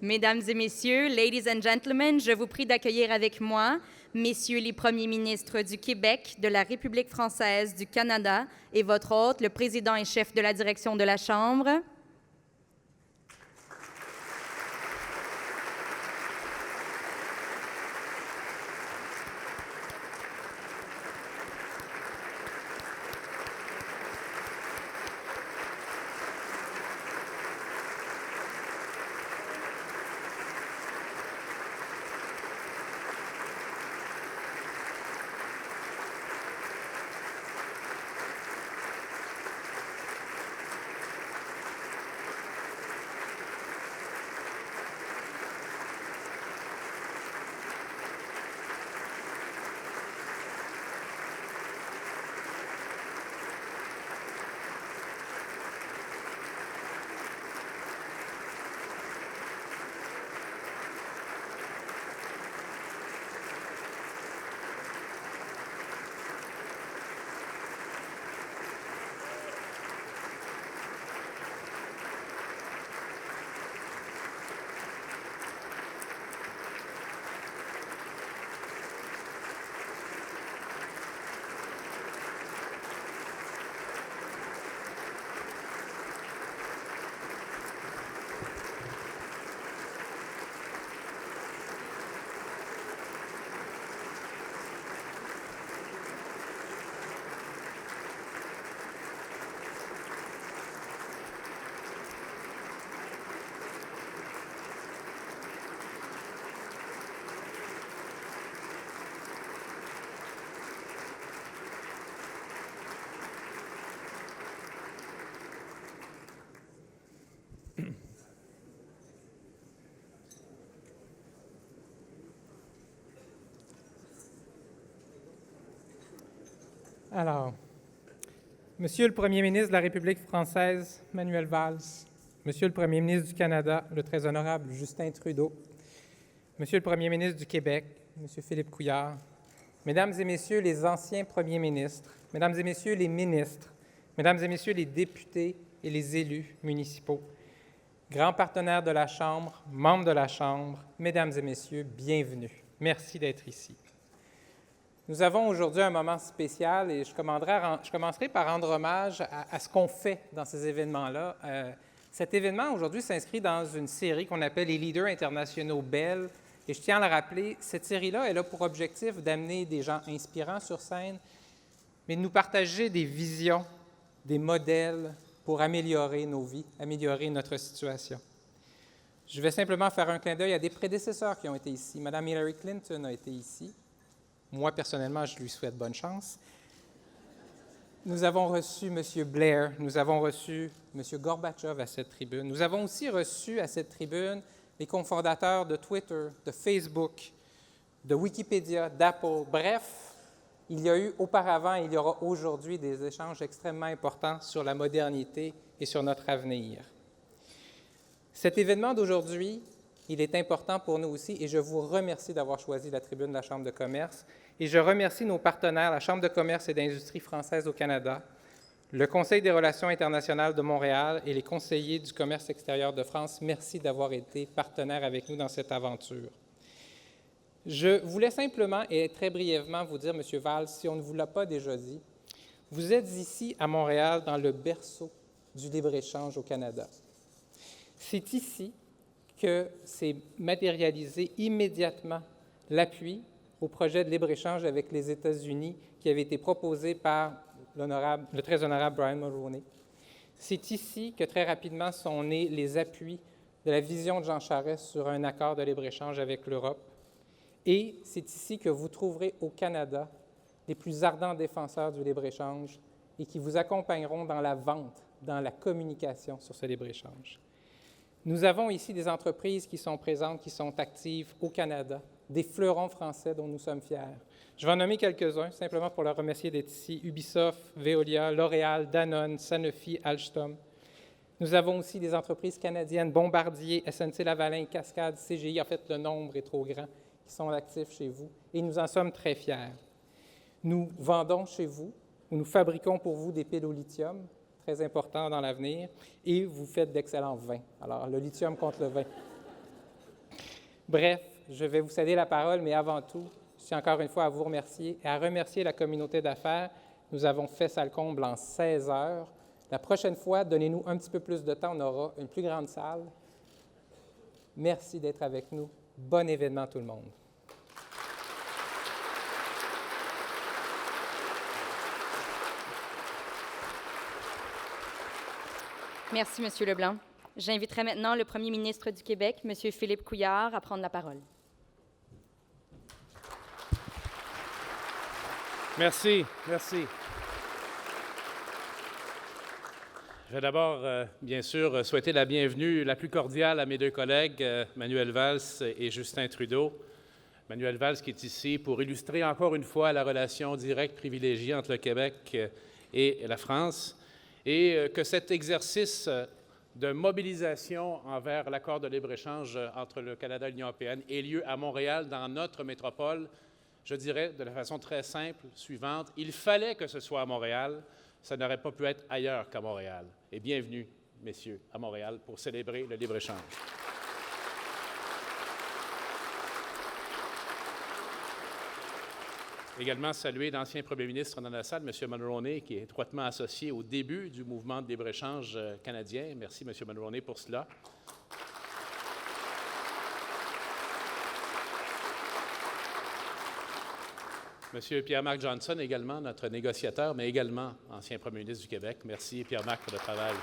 Mesdames et messieurs, ladies and gentlemen, je vous prie d'accueillir avec moi messieurs les premiers ministres du Québec, de la République française, du Canada et votre hôte, le président et chef de la direction de la Chambre. Alors, Monsieur le Premier ministre de la République française, Manuel Valls, Monsieur le Premier ministre du Canada, le très honorable Justin Trudeau, Monsieur le Premier ministre du Québec, Monsieur Philippe Couillard, Mesdames et Messieurs les anciens premiers ministres, Mesdames et Messieurs les ministres, Mesdames et Messieurs les députés et les élus municipaux, grands partenaires de la Chambre, membres de la Chambre, Mesdames et Messieurs, bienvenue. Merci d'être ici. Nous avons aujourd'hui un moment spécial et je commencerai par rendre hommage à ce qu'on fait dans ces événements-là. Cet événement aujourd'hui s'inscrit dans une série qu'on appelle les leaders internationaux BEL. Et je tiens à le rappeler, cette série-là, elle a pour objectif d'amener des gens inspirants sur scène, mais de nous partager des visions, des modèles pour améliorer nos vies, améliorer notre situation. Je vais simplement faire un clin d'œil à des prédécesseurs qui ont été ici. Madame Hillary Clinton a été ici. Moi, personnellement, je lui souhaite bonne chance. Nous avons reçu M. Blair, nous avons reçu M. Gorbatchev à cette tribune. Nous avons aussi reçu à cette tribune les cofondateurs de Twitter, de Facebook, de Wikipédia, d'Apple. Bref, il y a eu auparavant et il y aura aujourd'hui des échanges extrêmement importants sur la modernité et sur notre avenir. Cet événement d'aujourd'hui, il est important pour nous aussi et je vous remercie d'avoir choisi la tribune de la Chambre de commerce et je remercie nos partenaires, la Chambre de commerce et d'industrie française au Canada, le Conseil des relations internationales de Montréal et les conseillers du commerce extérieur de France. Merci d'avoir été partenaires avec nous dans cette aventure. Je voulais simplement et très brièvement vous dire, M. Valls, si on ne vous l'a pas déjà dit, vous êtes ici à Montréal dans le berceau du libre-échange au Canada. C'est ici que s'est matérialisé immédiatement l'appui au projet de libre-échange avec les États-Unis qui avait été proposé par le très honorable Brian Mulroney. C'est ici que très rapidement sont nés les appuis de la vision de Jean Charest sur un accord de libre-échange avec l'Europe. Et c'est ici que vous trouverez au Canada les plus ardents défenseurs du libre-échange et qui vous accompagneront dans la vente, dans la communication sur ce libre-échange. Nous avons ici des entreprises qui sont présentes, qui sont actives au Canada, des fleurons français dont nous sommes fiers. Je vais en nommer quelques-uns, simplement pour leur remercier d'être ici. Ubisoft, Veolia, L'Oréal, Danone, Sanofi, Alstom. Nous avons aussi des entreprises canadiennes, Bombardier, SNC-Lavalin, Cascade, CGI. En fait, le nombre est trop grand, qui sont actifs chez vous, et nous en sommes très fiers. Nous vendons chez vous, ou nous fabriquons pour vous des piles au lithium, très important dans l'avenir, et vous faites d'excellents vins. Alors, le lithium contre le vin. Bref, je vais vous céder la parole, mais avant tout, je tiens encore une fois à vous remercier et à remercier la communauté d'affaires. Nous avons fait ça le comble en 16 heures. La prochaine fois, donnez-nous un petit peu plus de temps, on aura une plus grande salle. Merci d'être avec nous. Bon événement tout le monde. Merci, Monsieur Leblanc. J'inviterai maintenant le premier ministre du Québec, Monsieur Philippe Couillard, à prendre la parole. Merci. Je vais d'abord, bien sûr, souhaiter la bienvenue la plus cordiale à mes deux collègues, Manuel Valls et Justin Trudeau. Manuel Valls qui est ici pour illustrer encore une fois la relation directe privilégiée entre le Québec et la France, et que cet exercice de mobilisation envers l'accord de libre-échange entre le Canada et l'Union européenne ait lieu à Montréal, dans notre métropole. Je dirais de la façon très simple, suivante, il fallait que ce soit à Montréal, ça n'aurait pas pu être ailleurs qu'à Montréal. Et bienvenue, messieurs, à Montréal pour célébrer le libre-échange. Également saluer l'ancien premier ministre dans la salle, M. Mulroney, qui est étroitement associé au début du mouvement de libre-échange canadien. Merci, M. Mulroney, pour cela. M. Pierre-Marc Johnson, également notre négociateur, mais également ancien premier ministre du Québec. Merci, Pierre-Marc, pour le travail.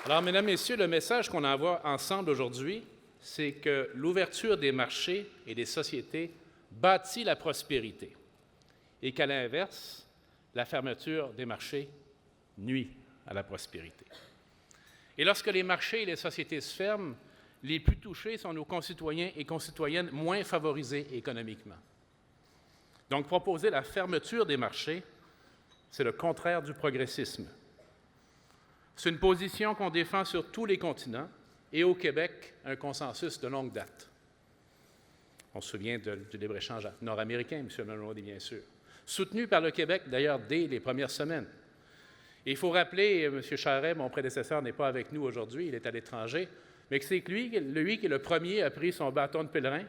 Alors, Mesdames, Messieurs, le message qu'on envoie ensemble aujourd'hui, c'est que l'ouverture des marchés et des sociétés bâtit la prospérité et qu'à l'inverse, la fermeture des marchés nuit à la prospérité. Et lorsque les marchés et les sociétés se ferment, les plus touchés sont nos concitoyens et concitoyennes moins favorisés économiquement. Donc, proposer la fermeture des marchés, c'est le contraire du progressisme. C'est une position qu'on défend sur tous les continents et au Québec, un consensus de longue date. On se souvient du libre-échange nord-américain, M. Mulroney, bien sûr, soutenu par le Québec, d'ailleurs, dès les premières semaines. Et il faut rappeler, M. Charest, mon prédécesseur n'est pas avec nous aujourd'hui, il est à l'étranger, mais que c'est lui qui, le premier, a pris son bâton de pèlerin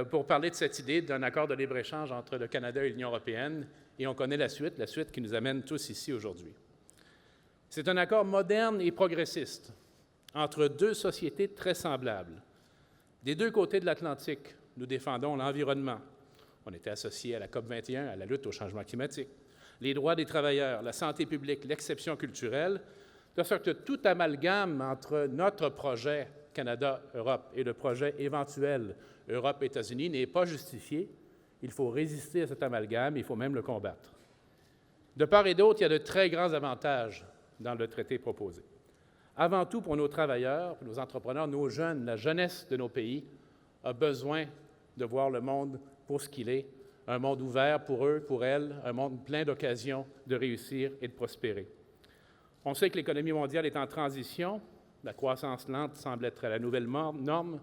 pour parler de cette idée d'un accord de libre-échange entre le Canada et l'Union européenne, et on connaît la suite qui nous amène tous ici aujourd'hui. C'est un accord moderne et progressiste entre deux sociétés très semblables. Des deux côtés de l'Atlantique, nous défendons l'environnement. On était associés à la COP21, à la lutte au changement climatique, les droits des travailleurs, la santé publique, l'exception culturelle, de sorte que tout amalgame entre notre projet Canada-Europe et le projet éventuel Europe-États-Unis n'est pas justifié. Il faut résister à cet amalgame, il faut même le combattre. De part et d'autre, il y a de très grands avantages dans le traité proposé. Avant tout, pour nos travailleurs, pour nos entrepreneurs, nos jeunes, la jeunesse de nos pays a besoin de voir le monde pour ce qu'il est, un monde ouvert pour eux, pour elles, un monde plein d'occasions de réussir et de prospérer. On sait que l'économie mondiale est en transition, la croissance lente semble être la nouvelle norme,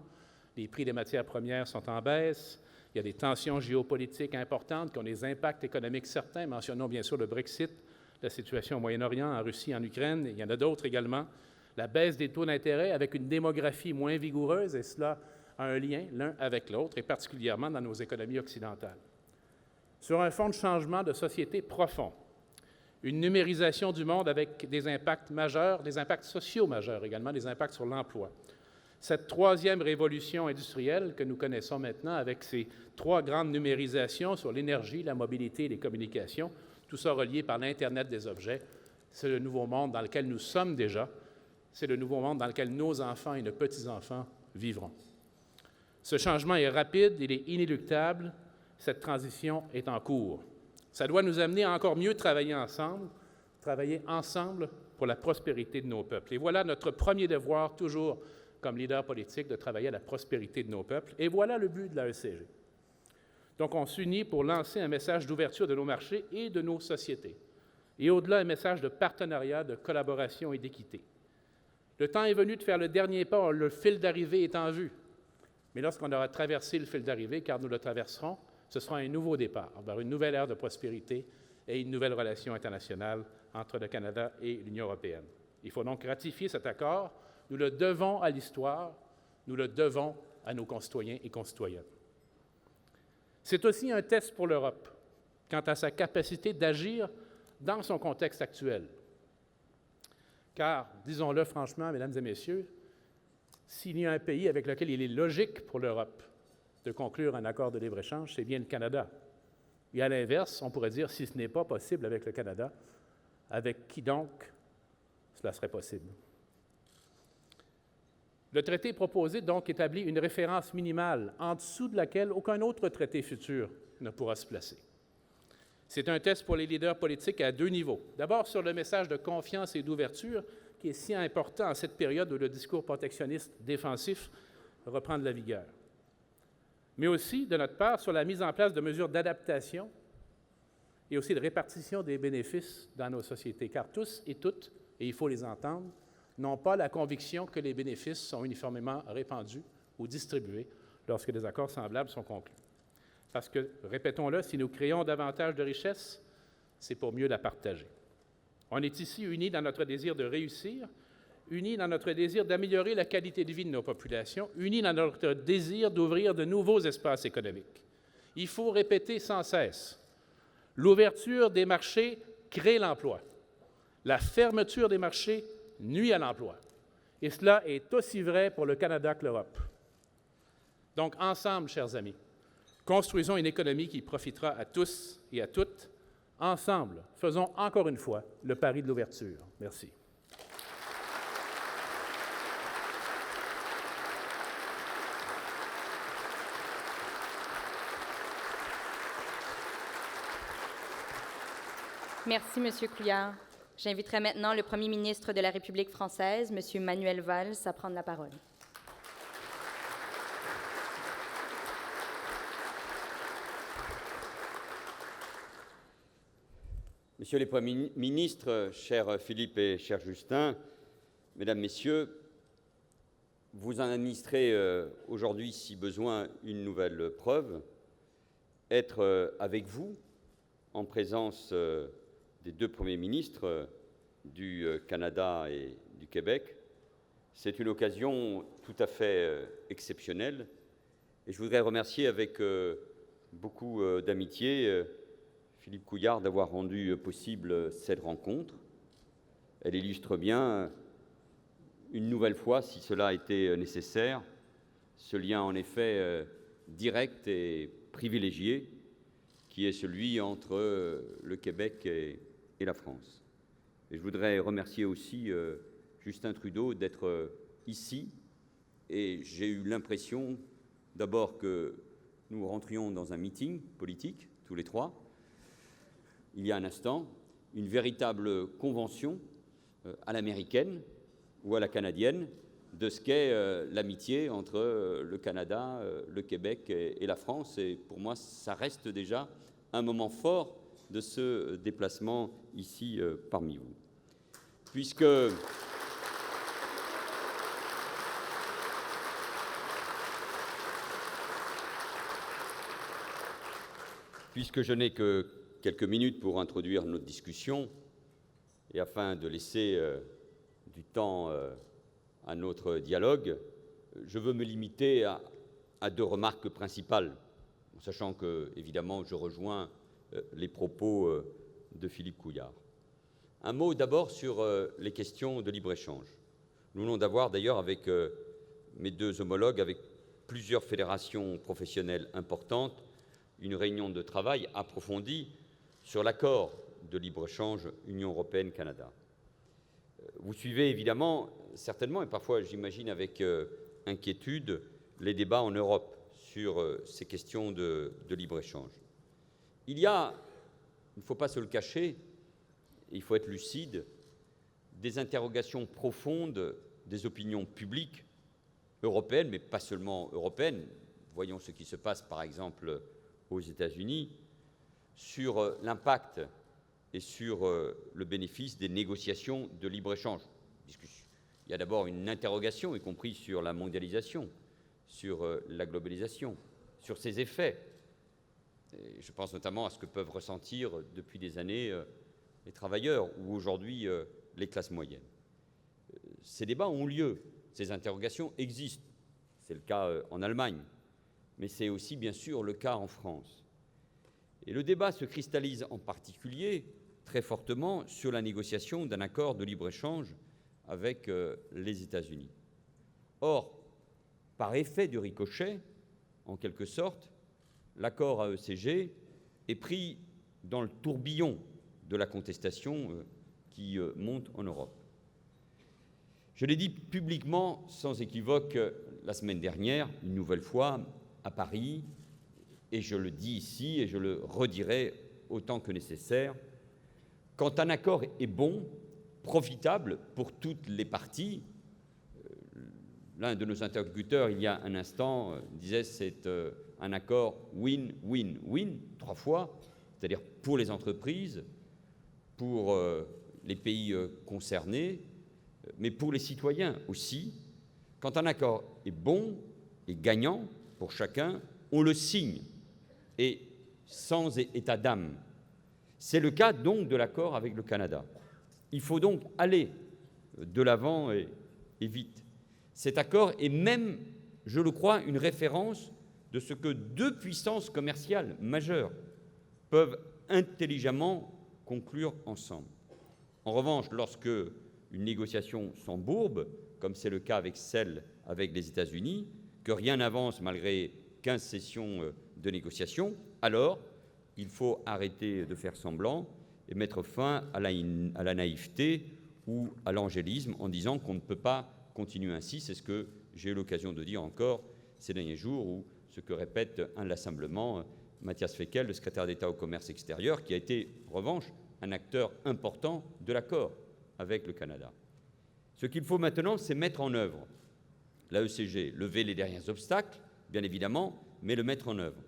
les prix des matières premières sont en baisse, il y a des tensions géopolitiques importantes qui ont des impacts économiques certains, mentionnons bien sûr le Brexit, la situation au Moyen-Orient, en Russie, en Ukraine, il y en a d'autres également. La baisse des taux d'intérêt avec une démographie moins vigoureuse, et cela a un lien l'un avec l'autre, et particulièrement dans nos économies occidentales. Sur un fond de changement de société profond, une numérisation du monde avec des impacts majeurs, des impacts sociaux majeurs également, des impacts sur l'emploi. Cette troisième révolution industrielle que nous connaissons maintenant avec ces trois grandes numérisations sur l'énergie, la mobilité et les communications, tout ça relié par l'Internet des objets, c'est le nouveau monde dans lequel nous sommes déjà. C'est le nouveau monde dans lequel nos enfants et nos petits-enfants vivront. Ce changement est rapide, il est inéluctable, cette transition est en cours. Ça doit nous amener à encore mieux travailler ensemble pour la prospérité de nos peuples. Et voilà notre premier devoir, toujours comme leader politique, de travailler à la prospérité de nos peuples. Et voilà le but de la ECG. Donc, on s'unit pour lancer un message d'ouverture de nos marchés et de nos sociétés. Et au-delà, un message de partenariat, de collaboration et d'équité. Le temps est venu de faire le dernier pas, le fil d'arrivée est en vue. Mais lorsqu'on aura traversé le fil d'arrivée, car nous le traverserons, ce sera un nouveau départ vers une nouvelle ère de prospérité et une nouvelle relation internationale entre le Canada et l'Union européenne. Il faut donc ratifier cet accord Nous le devons à l'histoire, nous le devons à nos concitoyens et concitoyennes. C'est aussi un test pour l'Europe quant à sa capacité d'agir dans son contexte actuel. Car, disons-le franchement, mesdames et messieurs, s'il y a un pays avec lequel il est logique pour l'Europe de conclure un accord de libre-échange, c'est bien le Canada. Et à l'inverse, on pourrait dire, si ce n'est pas possible avec le Canada, avec qui donc cela serait possible? Le traité proposé donc établit une référence minimale en dessous de laquelle aucun autre traité futur ne pourra se placer. C'est un test pour les leaders politiques à deux niveaux. D'abord, sur le message de confiance et d'ouverture qui est si important en cette période où le discours protectionniste défensif reprend de la vigueur. Mais aussi, de notre part, sur la mise en place de mesures d'adaptation et aussi de répartition des bénéfices dans nos sociétés, car tous et toutes, et il faut les entendre, n'ont pas la conviction que les bénéfices sont uniformément répandus ou distribués lorsque des accords semblables sont conclus. Parce que, répétons-le, si nous créons davantage de richesses, c'est pour mieux la partager. On est ici unis dans notre désir de réussir, unis dans notre désir d'améliorer la qualité de vie de nos populations, unis dans notre désir d'ouvrir de nouveaux espaces économiques. Il faut répéter sans cesse, l'ouverture des marchés crée l'emploi. La fermeture des marchés nuit à l'emploi. Et cela est aussi vrai pour le Canada que l'Europe. Donc, ensemble, chers amis, construisons une économie qui profitera à tous et à toutes. Ensemble, faisons encore une fois le pari de l'ouverture. Merci. Merci, M. Couillard. J'inviterai maintenant le Premier ministre de la République française, M. Manuel Valls, à prendre la parole. Messieurs les Premiers ministres, cher Philippe et cher Justin, Mesdames, Messieurs, vous en administrez aujourd'hui, si besoin, une nouvelle preuve. Être avec vous, en présence des deux Premiers ministres du Canada et du Québec, c'est une occasion tout à fait exceptionnelle. Et je voudrais remercier avec beaucoup d'amitié Philippe Couillard d'avoir rendu possible cette rencontre. Elle illustre bien, une nouvelle fois, si cela était nécessaire, ce lien en effet direct et privilégié qui est celui entre le Québec et la France. Et je voudrais remercier aussi Justin Trudeau d'être ici. Et j'ai eu l'impression d'abord que nous rentrions dans un meeting politique, tous les trois, il y a un instant, une véritable convention à l'américaine ou à la canadienne de ce qu'est l'amitié entre le Canada, le Québec et la France. Et pour moi, ça reste déjà un moment fort de ce déplacement ici parmi vous. Puisque je n'ai que quelques minutes pour introduire notre discussion et afin de laisser du temps à notre dialogue, je veux me limiter à deux remarques principales, sachant que, évidemment, je rejoins les propos de Philippe Couillard. Un mot d'abord sur les questions de libre-échange. Nous venons d'avoir d'ailleurs avec mes deux homologues, avec plusieurs fédérations professionnelles importantes, une réunion de travail approfondie sur l'accord de libre-échange Union européenne-Canada. Vous suivez évidemment, certainement, et parfois j'imagine avec inquiétude, les débats en Europe sur ces questions de libre-échange. Il y a, il ne faut pas se le cacher, il faut être lucide, des interrogations profondes des opinions publiques européennes, mais pas seulement européennes. Voyons ce qui se passe par exemple aux États-Unis, sur l'impact et sur le bénéfice des négociations de libre-échange. Il y a d'abord une interrogation, y compris sur la mondialisation, sur la globalisation, sur ses effets. Et je pense notamment à ce que peuvent ressentir depuis des années les travailleurs ou aujourd'hui les classes moyennes. Ces débats ont lieu ces interrogations existent. C'est le cas en Allemagne, mais c'est aussi bien sûr le cas en France. Et le débat se cristallise en particulier très fortement sur la négociation d'un accord de libre-échange avec les États-Unis. Or, par effet de ricochet, en quelque sorte, l'accord AECG est pris dans le tourbillon de la contestation qui monte en Europe. Je l'ai dit publiquement, sans équivoque, la semaine dernière, une nouvelle fois, à Paris, et je le dis ici et je le redirai autant que nécessaire, quand un accord est bon, profitable pour toutes les parties, l'un de nos interlocuteurs, il y a un instant, disait c'est un accord win-win-win, 3 fois, c'est-à-dire pour les entreprises, pour les pays concernés, mais pour les citoyens aussi. Quand un accord est bon et gagnant pour chacun, on le signe, et sans état d'âme. C'est le cas donc de l'accord avec le Canada. Il faut donc aller de l'avant et vite. Cet accord est même, je le crois, une référence de ce que 2 puissances commerciales majeures peuvent intelligemment conclure ensemble. En revanche, lorsque une négociation s'embourbe, comme c'est le cas avec celle avec les États-Unis, que rien n'avance malgré 15 sessions de négociation, alors il faut arrêter de faire semblant et mettre fin à la naïveté ou à l'angélisme en disant qu'on ne peut pas continuer ainsi. C'est ce que j'ai eu l'occasion de dire encore ces derniers jours, ou ce que répète inlassablement Matthias Fekl, le secrétaire d'État au commerce extérieur, qui a été, en revanche, un acteur important de l'accord avec le Canada. Ce qu'il faut maintenant, c'est mettre en œuvre l'AECG, lever les derniers obstacles, bien évidemment, mais le mettre en œuvre.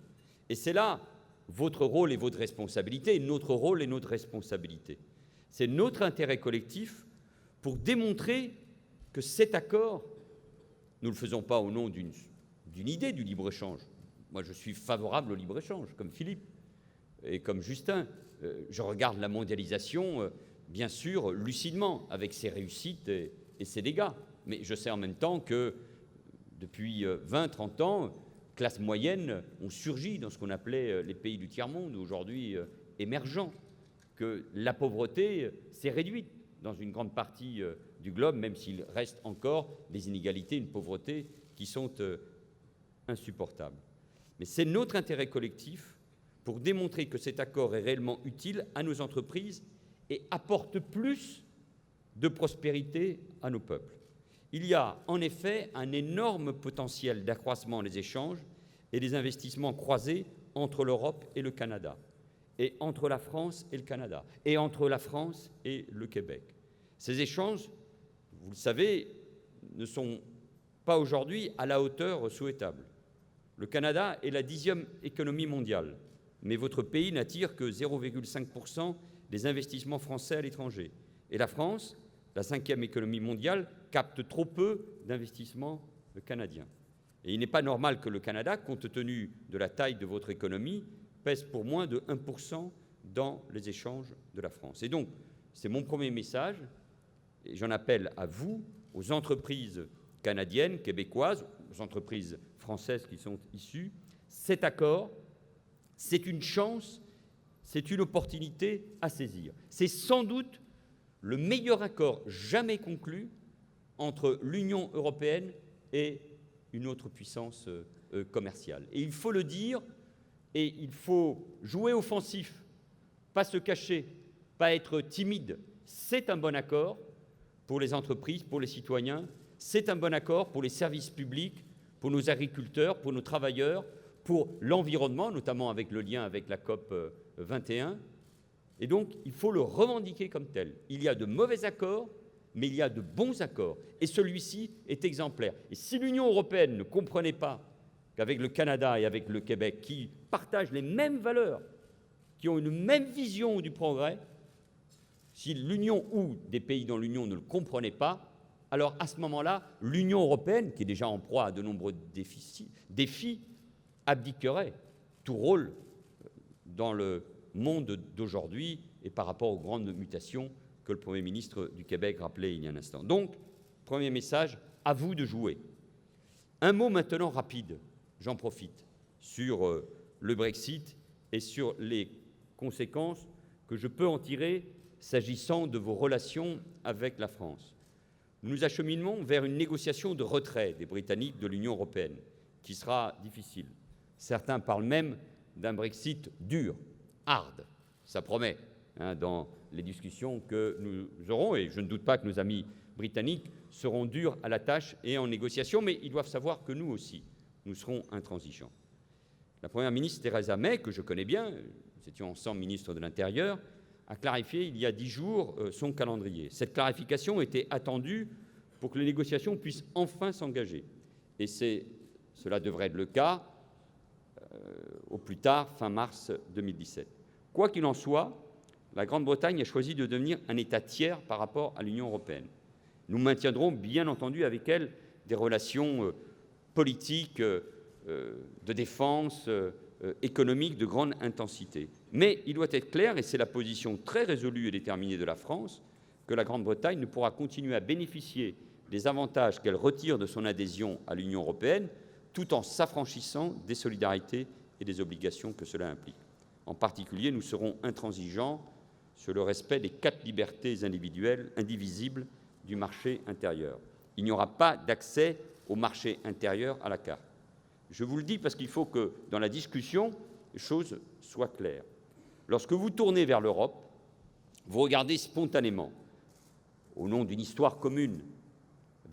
Et c'est là votre rôle et votre responsabilité, notre rôle et notre responsabilité. C'est notre intérêt collectif pour démontrer que cet accord, nous ne le faisons pas au nom d'une idée du libre-échange. Moi, je suis favorable au libre-échange, comme Philippe et comme Justin. Je regarde la mondialisation, bien sûr, lucidement, avec ses réussites et ses dégâts. Mais je sais en même temps que depuis 20-30 ans, classes moyennes ont surgi dans ce qu'on appelait les pays du tiers-monde, aujourd'hui émergents, que la pauvreté s'est réduite dans une grande partie du globe, même s'il reste encore des inégalités, une pauvreté qui sont insupportables. Mais c'est notre intérêt collectif pour démontrer que cet accord est réellement utile à nos entreprises et apporte plus de prospérité à nos peuples. Il y a en effet un énorme potentiel d'accroissement des échanges et des investissements croisés entre l'Europe et le Canada, et entre la France et le Canada, et entre la France et le Québec. Ces échanges, vous le savez, ne sont pas aujourd'hui à la hauteur souhaitable. Le Canada est la 10e économie mondiale, mais votre pays n'attire que 0,5% des investissements français à l'étranger. Et la France, la 5e économie mondiale, capte trop peu d'investissements canadiens. Et il n'est pas normal que le Canada, compte tenu de la taille de votre économie, pèse pour moins de 1% dans les échanges de la France. Et donc, c'est mon premier message, et j'en appelle à vous, aux entreprises canadiennes, québécoises, aux entreprises françaises qui sont issues. Cet accord, c'est une chance, c'est une opportunité à saisir. C'est sans doute le meilleur accord jamais conclu entre l'Union européenne et une autre puissance commerciale. Et il faut le dire, et il faut jouer offensif, pas se cacher, pas être timide. C'est un bon accord pour les entreprises, pour les citoyens, c'est un bon accord pour les services publics, pour nos agriculteurs, pour nos travailleurs, pour l'environnement, notamment avec le lien avec la COP 21. Et donc, il faut le revendiquer comme tel. Il y a de mauvais accords, mais il y a de bons accords. Et celui-ci est exemplaire. Et si l'Union européenne ne comprenait pas qu'avec le Canada et avec le Québec, qui partagent les mêmes valeurs, qui ont une même vision du progrès, si l'Union ou des pays dans l'Union ne le comprenaient pas, alors à ce moment-là, l'Union européenne, qui est déjà en proie à de nombreux défis, abdiquerait tout rôle dans le monde d'aujourd'hui et par rapport aux grandes mutations que le Premier ministre du Québec rappelait il y a un instant. Donc, premier message, À vous de jouer. Un mot maintenant rapide, j'en profite, sur le Brexit et sur les conséquences que je peux en tirer s'agissant de vos relations avec la France. Nous nous acheminons vers une négociation de retrait des Britanniques de l'Union européenne, qui sera difficile. Certains parlent même d'un Brexit dur, hard, ça promet, dans les discussions que nous aurons, et je ne doute pas que nos amis britanniques seront durs à la tâche et en négociation, mais ils doivent savoir que nous aussi, nous serons intransigeants. La Première ministre Theresa May, que je connais bien, nous étions ensemble ministres de l'Intérieur, a clarifié il y a 10 jours son calendrier. Cette clarification était attendue pour que les négociations puissent enfin s'engager. Et cela devrait être le cas au plus tard, fin mars 2017. Quoi qu'il en soit, la Grande-Bretagne a choisi de devenir un État tiers par rapport à l'Union européenne. Nous maintiendrons bien entendu avec elle des relations politiques, de défense, économiques de grande intensité. Mais il doit être clair, et c'est la position très résolue et déterminée de la France, que la Grande-Bretagne ne pourra continuer à bénéficier des avantages qu'elle retire de son adhésion à l'Union européenne, tout en s'affranchissant des solidarités et des obligations que cela implique. En particulier, nous serons intransigeants sur le respect des 4 libertés individuelles indivisibles du marché intérieur. Il n'y aura pas d'accès au marché intérieur à la carte. Je vous le dis parce qu'il faut que, dans la discussion, les choses soient claires. Lorsque vous tournez vers l'Europe, vous regardez spontanément, au nom d'une histoire commune,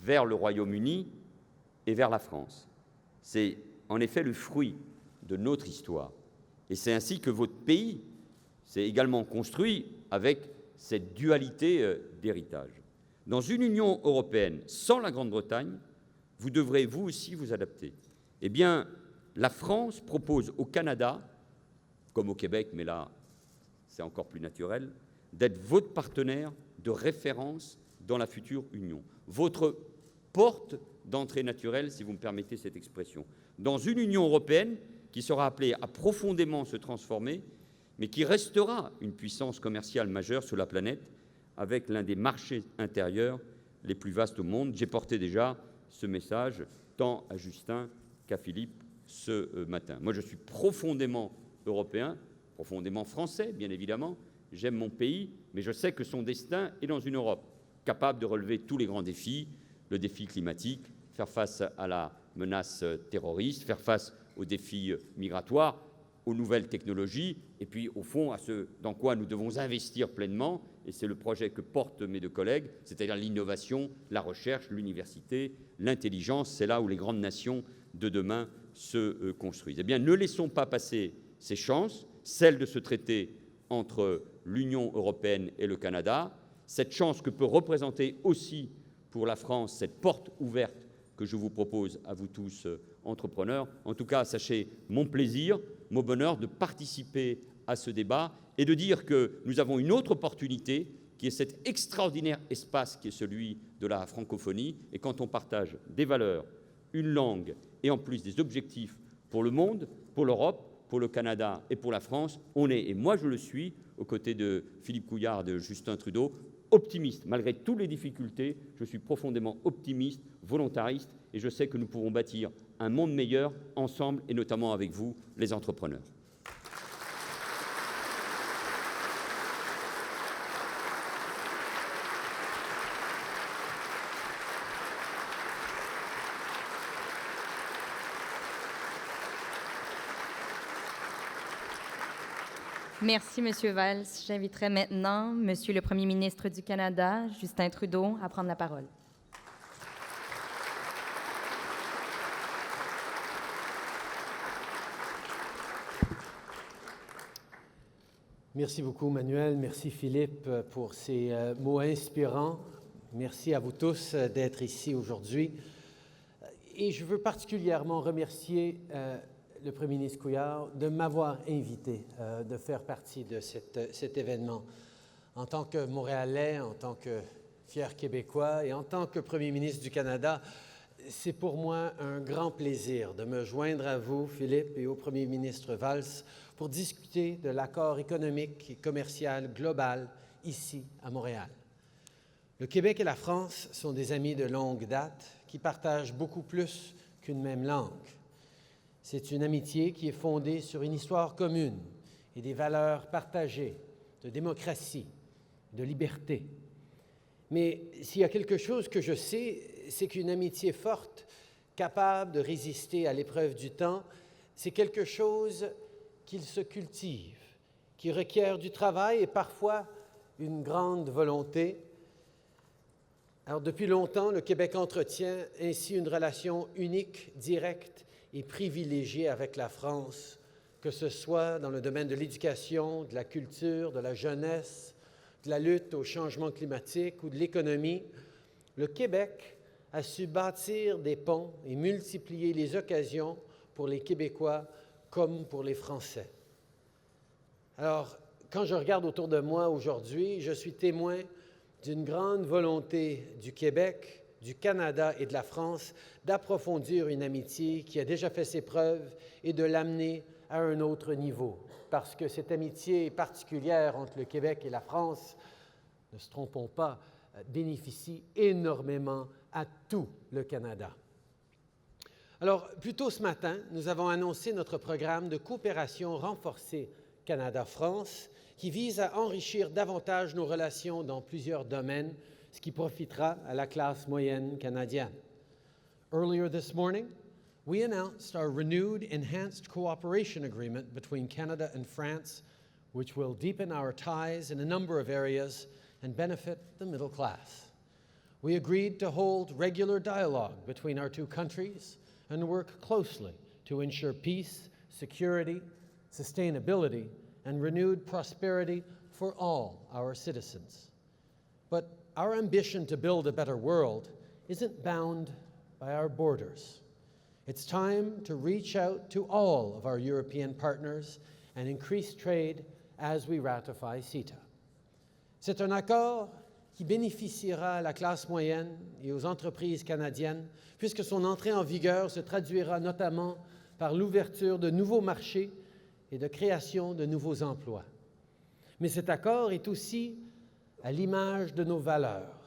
vers le Royaume-Uni et vers la France. C'est en effet le fruit de notre histoire. Et c'est ainsi que votre pays s'est également construit avec cette dualité d'héritage. Dans une Union européenne sans la Grande-Bretagne, vous devrez vous aussi vous adapter. Eh bien, la France propose au Canada, comme au Québec, mais là, c'est encore plus naturel, d'être votre partenaire de référence dans la future Union. Votre porte d'entrée naturelle, si vous me permettez cette expression, dans une Union européenne qui sera appelée à profondément se transformer, mais qui restera une puissance commerciale majeure sur la planète, avec l'un des marchés intérieurs les plus vastes au monde. J'ai porté déjà ce message tant à Justin qu'à Philippe ce matin. Moi, je suis profondément européen, profondément français, bien évidemment. J'aime mon pays, mais je sais que son destin est dans une Europe capable de relever tous les grands défis, le défi climatique, faire face à la menace terroriste, faire face aux défis migratoires, aux nouvelles technologies, et puis au fond à ce dans quoi nous devons investir pleinement, et c'est le projet que portent mes 2 collègues, c'est-à-dire l'innovation, la recherche, l'université, l'intelligence, c'est là où les grandes nations de demain se construisent. Eh bien, ne laissons pas passer ces chances, celle de ce traité entre l'Union européenne et le Canada, cette chance que peut représenter aussi pour la France cette porte ouverte que je vous propose à vous tous, entrepreneurs. En tout cas, sachez mon plaisir, mon bonheur de participer à ce débat et de dire que nous avons une autre opportunité qui est cet extraordinaire espace qui est celui de la francophonie. Et quand on partage des valeurs, une langue et en plus des objectifs pour le monde, pour l'Europe, pour le Canada et pour la France, on est, et moi je le suis, aux côtés de Philippe Couillard et de Justin Trudeau, optimiste. Malgré toutes les difficultés, je suis profondément optimiste, volontariste, et je sais que nous pourrons bâtir un monde meilleur ensemble, et notamment avec vous, les entrepreneurs. Merci, Monsieur Valls. J'inviterai maintenant Monsieur le Premier ministre du Canada, Justin Trudeau, à prendre la parole. Merci beaucoup, Manuel. Merci, Philippe, pour ces mots inspirants. Merci à vous tous d'être ici aujourd'hui. Et je veux particulièrement remercier le Premier ministre Couillard de m'avoir invité de faire partie de cet événement. En tant que Montréalais, en tant que fier Québécois et en tant que Premier ministre du Canada, c'est pour moi un grand plaisir de me joindre à vous, Philippe, et au Premier ministre Valls pour discuter de l'accord économique et commercial global ici à Montréal. Le Québec et la France sont des amis de longue date qui partagent beaucoup plus qu'une même langue. C'est une amitié qui est fondée sur une histoire commune et des valeurs partagées de démocratie, de liberté. Mais s'il y a quelque chose que je sais, c'est qu'une amitié forte, capable de résister à l'épreuve du temps, c'est quelque chose qui se cultive, qui requiert du travail et parfois une grande volonté. Alors, depuis longtemps, le Québec entretient ainsi une relation unique, directe et privilégiée avec la France, que ce soit dans le domaine de l'éducation, de la culture, de la jeunesse, de la lutte au changement climatique ou de l'économie. Le Québec a su bâtir des ponts et multiplier les occasions pour les Québécois comme pour les Français. Alors, quand je regarde autour de moi aujourd'hui, je suis témoin d'une grande volonté du Québec, du Canada et de la France d'approfondir une amitié qui a déjà fait ses preuves et de l'amener à un autre niveau. Parce que cette amitié particulière entre le Québec et la France, ne se trompons pas, bénéficie énormément à tout le Canada. Alors, plus tôt ce matin, nous avons annoncé notre programme de coopération renforcée Canada-France qui vise à enrichir davantage nos relations dans plusieurs domaines, ce qui profitera à la classe moyenne canadienne. Earlier this morning, we announced our renewed enhanced cooperation agreement between Canada and France, which will deepen our ties in a number of areas and benefit the middle class. We agreed to hold regular dialogue between our two countries and work closely to ensure peace, security, sustainability, and renewed prosperity for all our citizens. But our ambition to build a better world isn't bound by our borders. It's time to reach out to all of our European partners and increase trade as we ratify CETA. C'est un accord qui bénéficiera à la classe moyenne et aux entreprises canadiennes, puisque son entrée en vigueur se traduira notamment par l'ouverture de nouveaux marchés et de création de nouveaux emplois. Mais cet accord est aussi à l'image de nos valeurs.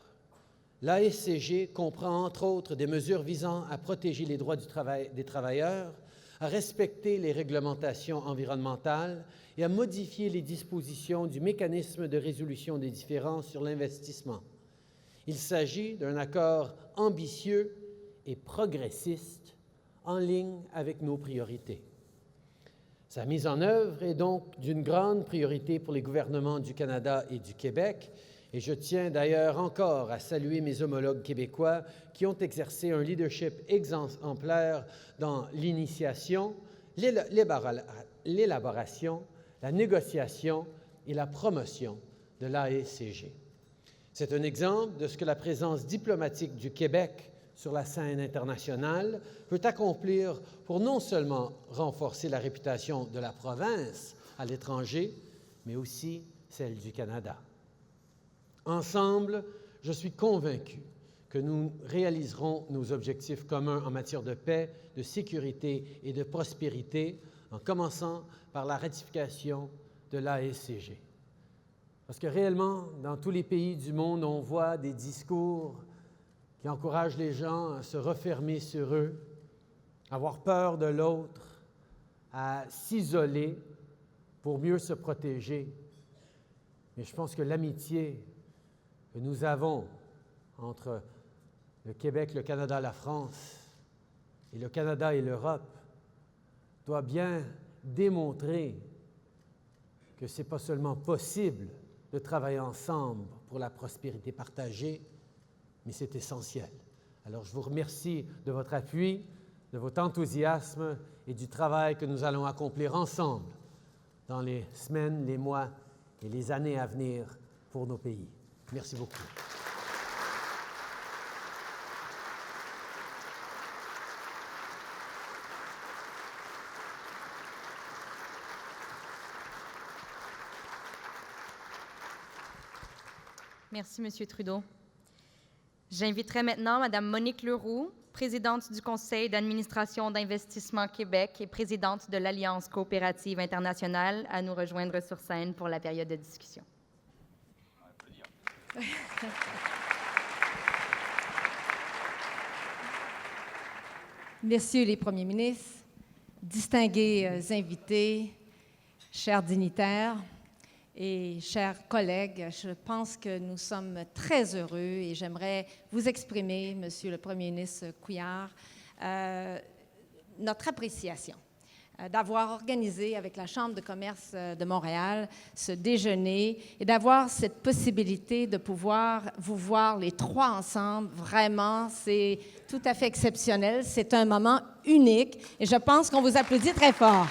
L'ASCG comprend entre autres des mesures visant à protéger les droits des travailleurs, à respecter les réglementations environnementales et à modifier les dispositions du mécanisme de résolution des différends sur l'investissement. Il s'agit d'un accord ambitieux et progressiste en ligne avec nos priorités. Sa mise en œuvre est donc d'une grande priorité pour les gouvernements du Canada et du Québec, et je tiens d'ailleurs encore à saluer mes homologues québécois qui ont exercé un leadership exemplaire dans l'initiation, l'élaboration, la négociation et la promotion de l'ASCG. C'est un exemple de ce que la présence diplomatique du Québec sur la scène internationale peut accomplir pour non seulement renforcer la réputation de la province à l'étranger, mais aussi celle du Canada. Ensemble, je suis convaincu que nous réaliserons nos objectifs communs en matière de paix, de sécurité et de prospérité, en commençant par la ratification de l'ASCG. Parce que réellement, dans tous les pays du monde, on voit des discours qui encouragent les gens à se refermer sur eux, à avoir peur de l'autre, à s'isoler pour mieux se protéger. Mais je pense que l'amitié que nous avons entre le Québec, le Canada, la France, et le Canada et l'Europe doit bien démontrer que ce n'est pas seulement possible de travailler ensemble pour la prospérité partagée, mais c'est essentiel. Alors, je vous remercie de votre appui, de votre enthousiasme et du travail que nous allons accomplir ensemble dans les semaines, les mois et les années à venir pour nos pays. Merci beaucoup. Merci, M. Trudeau. J'inviterai maintenant Mme Monique Leroux, présidente du Conseil d'administration d'Investissement Québec et présidente de l'Alliance coopérative internationale, à nous rejoindre sur scène pour la période de discussion. Messieurs les premiers ministres, distingués invités, chers dignitaires et chers collègues, je pense que nous sommes très heureux et j'aimerais vous exprimer, Monsieur le Premier ministre Couillard, notre appréciation d'avoir organisé avec la Chambre de commerce de Montréal ce déjeuner et d'avoir cette possibilité de pouvoir vous voir les trois ensemble. Vraiment, c'est tout à fait exceptionnel. C'est un moment unique et je pense qu'on vous applaudit très fort.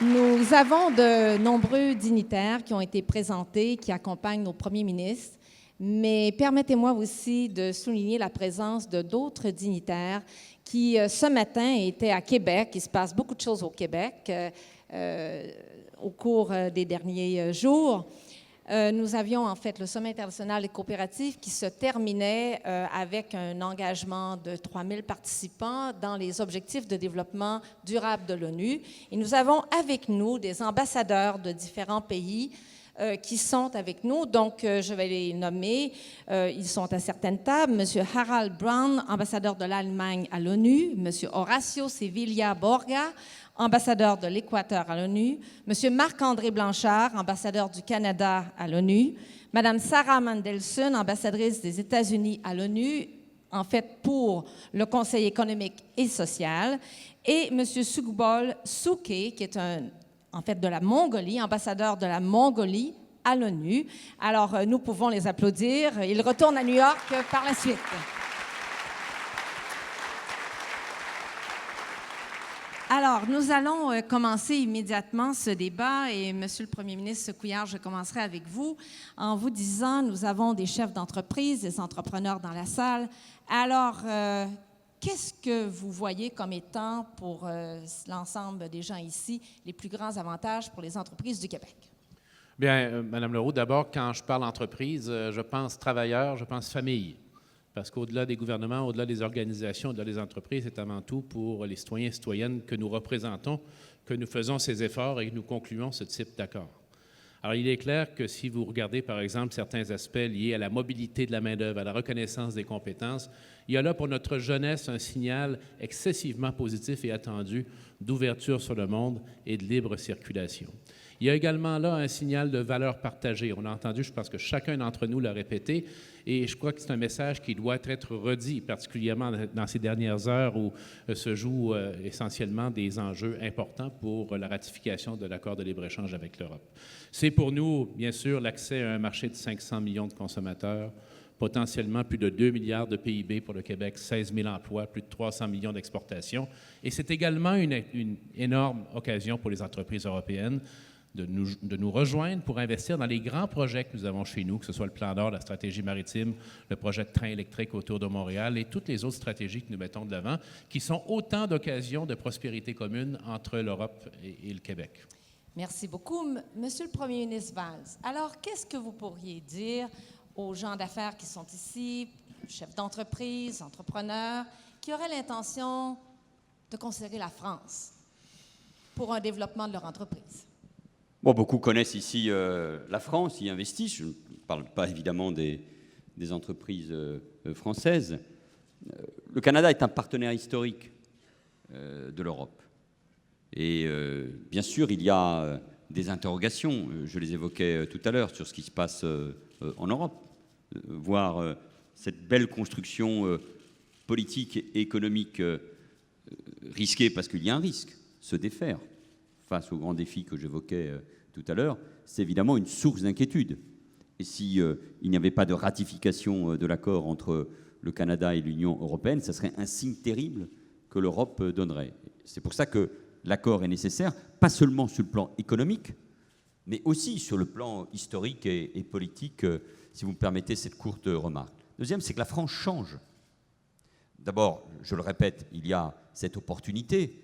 Nous avons de nombreux dignitaires qui ont été présentés, qui accompagnent nos premiers ministres. Mais permettez-moi aussi de souligner la présence de d'autres dignitaires qui, ce matin, étaient à Québec. Il se passe beaucoup de choses au Québec au cours des derniers jours. Nous avions en fait le Sommet international des coopératives qui se terminait avec un engagement de 3 000 participants dans les objectifs de développement durable de l'ONU. Et nous avons avec nous des ambassadeurs de différents pays qui sont avec nous. Donc, je vais les nommer. Ils sont à certaines tables. Monsieur Harald Braun, ambassadeur de l'Allemagne à l'ONU. Monsieur Horacio Sevilla Borga, ambassadeur de l'Équateur à l'ONU. Monsieur Marc-André Blanchard, ambassadeur du Canada à l'ONU. Madame Sarah Mandelson, ambassadrice des États-Unis à l'ONU, en fait pour le Conseil économique et social. Et Monsieur Sugbol Suke, qui est en fait de la Mongolie, ambassadeur de la Mongolie à l'ONU. Alors, nous pouvons les applaudir. Ils retournent à New York par la suite. Alors, nous allons commencer immédiatement ce débat et, Monsieur le Premier ministre Couillard, je commencerai avec vous en vous disant, nous avons des chefs d'entreprise, des entrepreneurs dans la salle. Alors, qu'est-ce que vous voyez comme étant, pour l'ensemble des gens ici, les plus grands avantages pour les entreprises du Québec? Bien, Madame Leroux, d'abord, quand je parle entreprise, je pense travailleurs, je pense famille. Parce qu'au-delà des gouvernements, au-delà des organisations, au-delà des entreprises, c'est avant tout pour les citoyens et citoyennes que nous représentons, que nous faisons ces efforts et que nous concluons ce type d'accord. Alors, il est clair que si vous regardez, par exemple, certains aspects liés à la mobilité de la main-d'œuvre, à la reconnaissance des compétences, il y a là pour notre jeunesse un signal excessivement positif et attendu d'ouverture sur le monde et de libre circulation. Il y a également là un signal de valeur partagée. On a entendu, je pense que chacun d'entre nous l'a répété, et je crois que c'est un message qui doit être redit, particulièrement dans ces dernières heures où se jouent essentiellement des enjeux importants pour la ratification de l'accord de libre-échange avec l'Europe. C'est pour nous, bien sûr, l'accès à un marché de 500 millions de consommateurs, potentiellement plus de 2 milliards de PIB pour le Québec, 16 000 emplois, plus de 300 millions d'exportations. Et c'est également une énorme occasion pour les entreprises européennes de nous rejoindre pour investir dans les grands projets que nous avons chez nous, que ce soit le Plan d'Or, la stratégie maritime, le projet de train électrique autour de Montréal et toutes les autres stratégies que nous mettons de l'avant, qui sont autant d'occasions de prospérité commune entre l'Europe et le Québec. Merci beaucoup. Monsieur le Premier ministre Valls, alors qu'est-ce que vous pourriez dire aux gens d'affaires qui sont ici, chefs d'entreprise, entrepreneurs, qui auraient l'intention de considérer la France pour un développement de leur entreprise? Bon, beaucoup connaissent ici la France, y investissent. Je ne parle pas évidemment des entreprises françaises. Le Canada est un partenaire historique de l'Europe. Et bien sûr, il y a des interrogations, je les évoquais tout à l'heure, sur ce qui se passe en Europe. Voir cette belle construction politique et économique risquée, parce qu'il y a un risque, se défaire face aux grands défis que j'évoquais tout à l'heure, c'est évidemment une source d'inquiétude. Et si il n'y avait pas de ratification de l'accord entre le Canada et l'Union européenne, ça serait un signe terrible que l'Europe donnerait. C'est pour ça que l'accord est nécessaire, pas seulement sur le plan économique, mais aussi sur le plan historique et politique, si vous me permettez cette courte remarque. Deuxième, c'est que la France change. D'abord, je le répète, il y a cette opportunité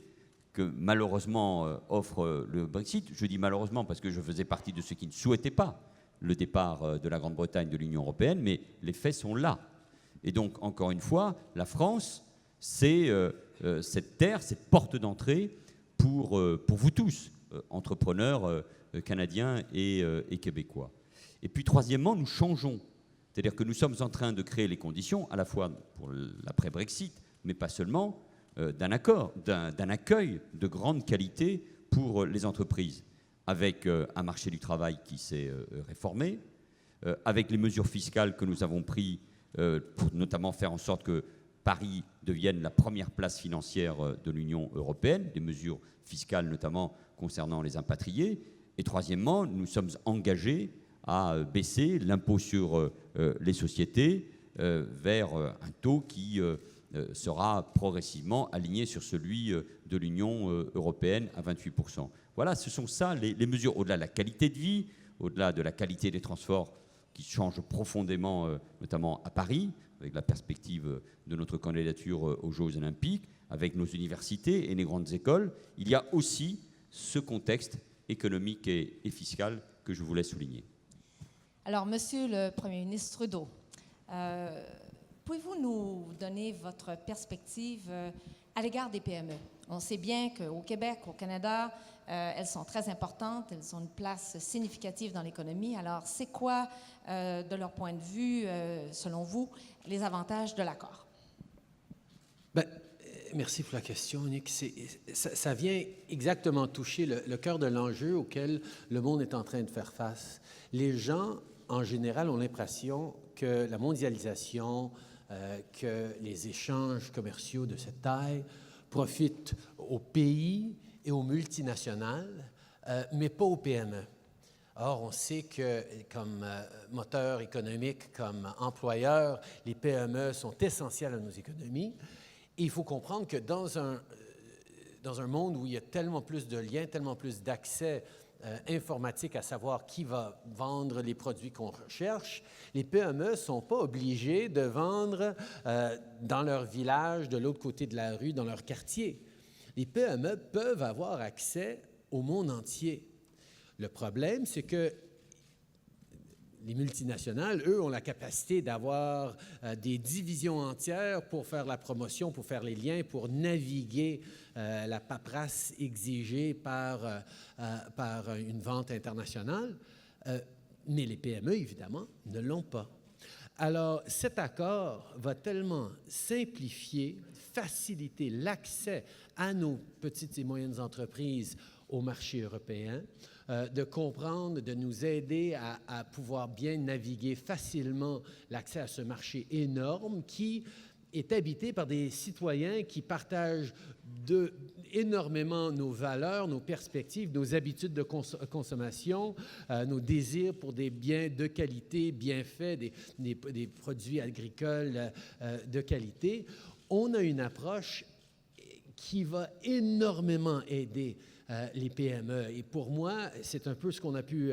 que malheureusement offre le Brexit. Je dis malheureusement parce que je faisais partie de ceux qui ne souhaitaient pas le départ de la Grande-Bretagne de l'Union européenne, mais les faits sont là. Et donc, encore une fois, la France, c'est cette terre, cette porte d'entrée pour vous tous, entrepreneurs canadiens et québécois. Et puis, troisièmement, nous changeons. C'est-à-dire que nous sommes en train de créer les conditions, à la fois pour l'après-Brexit, mais pas seulement, d'un accord, d'un accueil de grande qualité pour les entreprises, avec un marché du travail qui s'est réformé, avec les mesures fiscales que nous avons prises pour notamment faire en sorte que Paris devienne la première place financière de l'Union européenne, des mesures fiscales notamment concernant les impatriés. Et troisièmement, nous sommes engagés à baisser l'impôt sur les sociétés vers un taux qui sera progressivement aligné sur celui de l'Union européenne à 28%. Voilà, ce sont ça les mesures, au-delà de la qualité de vie, au-delà de la qualité des transports qui changent profondément, notamment à Paris, avec la perspective de notre candidature aux Jeux Olympiques, avec nos universités et les grandes écoles. Il y a aussi ce contexte économique et fiscal que je voulais souligner. Alors, Monsieur le Premier ministre Trudeau, pouvez-vous nous donner votre perspective à l'égard des PME? On sait bien qu'au Québec, au Canada, elles sont très importantes, elles ont une place significative dans l'économie. Alors, c'est quoi, de leur point de vue, selon vous, les avantages de l'accord? Bien, merci pour la question, Nick. Ça vient exactement toucher le cœur de l'enjeu auquel le monde est en train de faire face. Les gens, en général, ont l'impression que la mondialisation, que les échanges commerciaux de cette taille profitent aux pays et aux multinationales, mais pas aux PME. Or, on sait que comme moteur économique, comme employeur, les PME sont essentielles à nos économies. Et il faut comprendre que dans un monde où il y a tellement plus de liens, tellement plus d'accès informatique à savoir qui va vendre les produits qu'on recherche, les PME ne sont pas obligées de vendre dans leur village, de l'autre côté de la rue, dans leur quartier. Les PME peuvent avoir accès au monde entier. Le problème, c'est que les multinationales, eux, ont la capacité d'avoir des divisions entières pour faire la promotion, pour faire les liens, pour naviguer la paperasse exigée par une vente internationale. Mais les PME, évidemment, ne l'ont pas. Alors, cet accord va tellement simplifier, faciliter l'accès à nos petites et moyennes entreprises au marché européen, de comprendre, de nous aider à pouvoir bien naviguer facilement l'accès à ce marché énorme qui est habité par des citoyens qui partagent énormément nos valeurs, nos perspectives, nos habitudes de consommation, nos désirs pour des biens de qualité, bien faits, des produits agricoles de qualité. On a une approche qui va énormément aider les PME. Et pour moi, c'est un peu ce qu'on a pu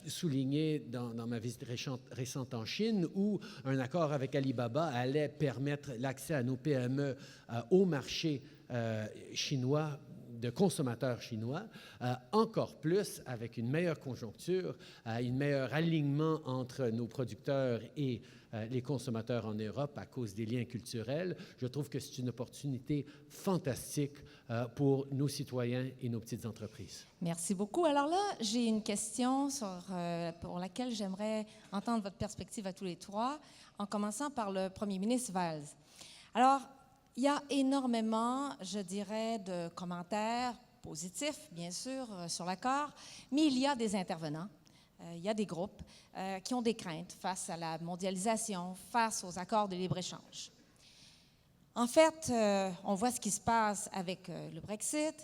souligner dans ma visite récente en Chine, où un accord avec Alibaba allait permettre l'accès à nos PME au marché chinois, de consommateurs chinois, encore plus avec une meilleure conjoncture, un meilleur alignement entre nos producteurs et les consommateurs en Europe à cause des liens culturels. Je trouve que c'est une opportunité fantastique pour nos citoyens et nos petites entreprises. Merci beaucoup. Alors là, j'ai une question pour laquelle j'aimerais entendre votre perspective à tous les trois, en commençant par le premier ministre Valls. Alors, il y a énormément, je dirais, de commentaires positifs, bien sûr, sur l'accord, mais il y a des intervenants, il y a des groupes qui ont des craintes face à la mondialisation, face aux accords de libre-échange. En fait, on voit ce qui se passe avec le Brexit.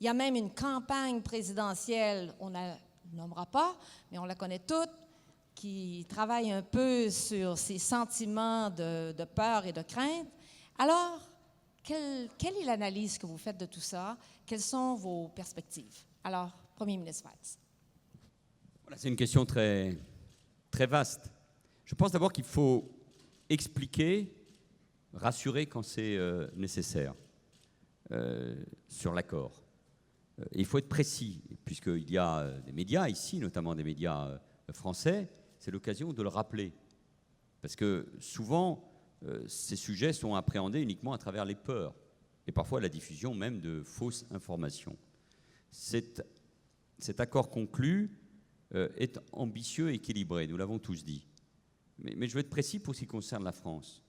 Il y a même une campagne présidentielle, on ne la nommera pas, mais on la connaît toute, qui travaille un peu sur ces sentiments de peur et de crainte. Alors, quelle est l'analyse que vous faites de tout ça? Quelles sont vos perspectives? Alors, Premier ministre Valls. Voilà, c'est une question très, très vaste. Je pense d'abord qu'il faut expliquer, rassurer quand c'est nécessaire sur l'accord. Il faut être précis, puisqu'il y a des médias ici, notamment des médias français, c'est l'occasion de le rappeler. Parce que souvent, ces sujets sont appréhendés uniquement à travers les peurs et parfois la diffusion même de fausses informations. Cet accord conclu est ambitieux et équilibré, nous l'avons tous dit. Mais je veux être précis pour ce qui concerne la France.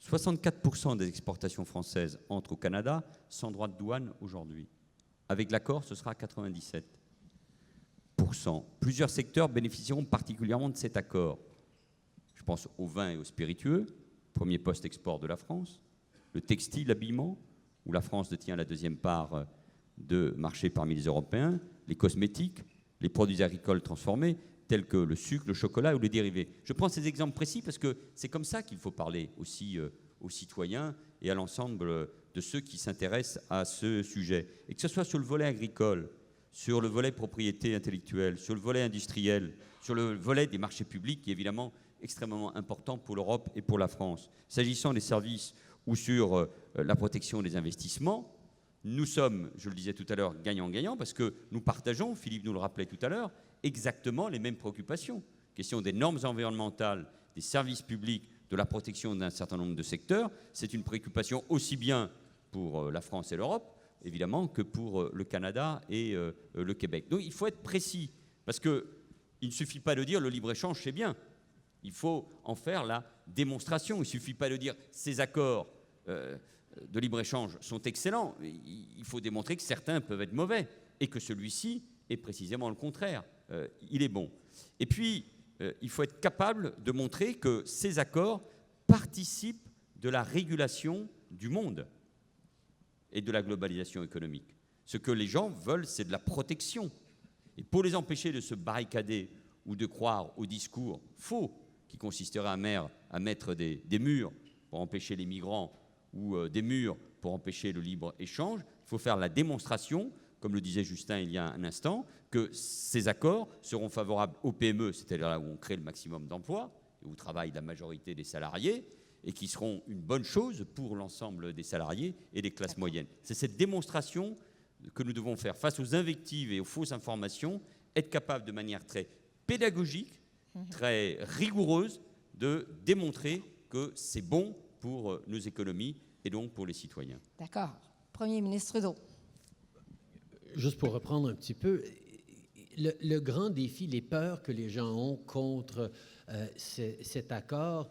64% des exportations françaises entrent au Canada sans droit de douane aujourd'hui. Avec l'accord, ce sera 97%. Plusieurs secteurs bénéficieront particulièrement de cet accord. Je pense au vin et aux spiritueux, premier poste export de la France, le textile, l'habillement, où la France détient la deuxième part de marché parmi les Européens, les cosmétiques, les produits agricoles transformés, tels que le sucre, le chocolat ou les dérivés. Je prends ces exemples précis parce que c'est comme ça qu'il faut parler aussi aux citoyens et à l'ensemble de ceux qui s'intéressent à ce sujet. Et que ce soit sur le volet agricole, sur le volet propriété intellectuelle, sur le volet industriel, sur le volet des marchés publics, qui est évidemment extrêmement important pour l'Europe et pour la France. S'agissant des services ou sur la protection des investissements, nous sommes, je le disais tout à l'heure, gagnant-gagnant, parce que nous partageons, Philippe nous le rappelait tout à l'heure, exactement les mêmes préoccupations. Question des normes environnementales, des services publics, de la protection d'un certain nombre de secteurs, c'est une préoccupation aussi bien pour la France et l'Europe, évidemment, que pour le Canada et le Québec. Donc il faut être précis, parce qu'il ne suffit pas de dire le libre-échange, c'est bien. Il faut en faire la démonstration. Il ne suffit pas de dire ces accords de libre-échange sont excellents. Il faut démontrer que certains peuvent être mauvais et que celui-ci est précisément le contraire. Il est bon. Et puis, il faut être capable de montrer que ces accords participent de la régulation du monde et de la globalisation économique. Ce que les gens veulent, c'est de la protection. Et pour les empêcher de se barricader ou de croire au discours faux qui consisterait à mettre des murs pour empêcher les migrants ou des murs pour empêcher le libre-échange, il faut faire la démonstration, comme le disait Justin il y a un instant, que ces accords seront favorables aux PME, c'est-à-dire là où on crée le maximum d'emplois, et où travaille la majorité des salariés, et qui seront une bonne chose pour l'ensemble des salariés et des classes moyennes. C'est cette démonstration que nous devons faire face aux invectives et aux fausses informations, être capable de manière très pédagogique, très rigoureuse, de démontrer que c'est bon pour nos économies et donc pour les citoyens. D'accord. Premier ministre Trudeau. Juste pour reprendre un petit peu, le grand défi, les peurs que les gens ont contre cet accord,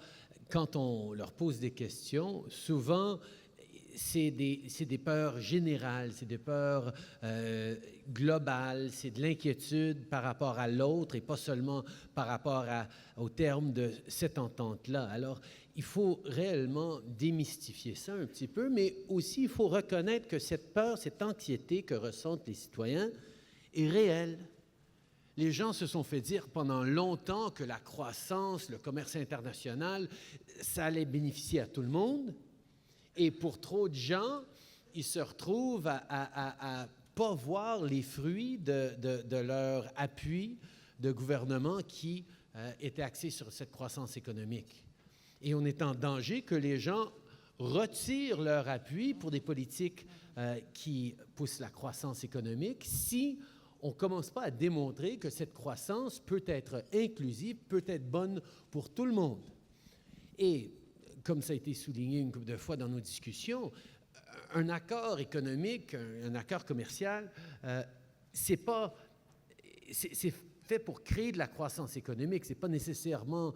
quand on leur pose des questions, souvent, c'est des peurs générales, c'est des peurs globales, c'est de l'inquiétude par rapport à l'autre et pas seulement par rapport au terme de cette entente-là. Alors, il faut réellement démystifier ça un petit peu, mais aussi il faut reconnaître que cette peur, cette anxiété que ressentent les citoyens est réelle. Les gens se sont fait dire pendant longtemps que la croissance, le commerce international, ça allait bénéficier à tout le monde. Et pour trop de gens, ils se retrouvent à pas voir les fruits de leur appui de gouvernement qui était axé sur cette croissance économique. Et on est en danger que les gens retirent leur appui pour des politiques qui poussent la croissance économique si on ne commence pas à démontrer que cette croissance peut être inclusive, peut être bonne pour tout le monde. Et comme ça a été souligné une couple de fois dans nos discussions, un accord économique, un accord commercial, c'est fait pour créer de la croissance économique. Ce n'est pas nécessairement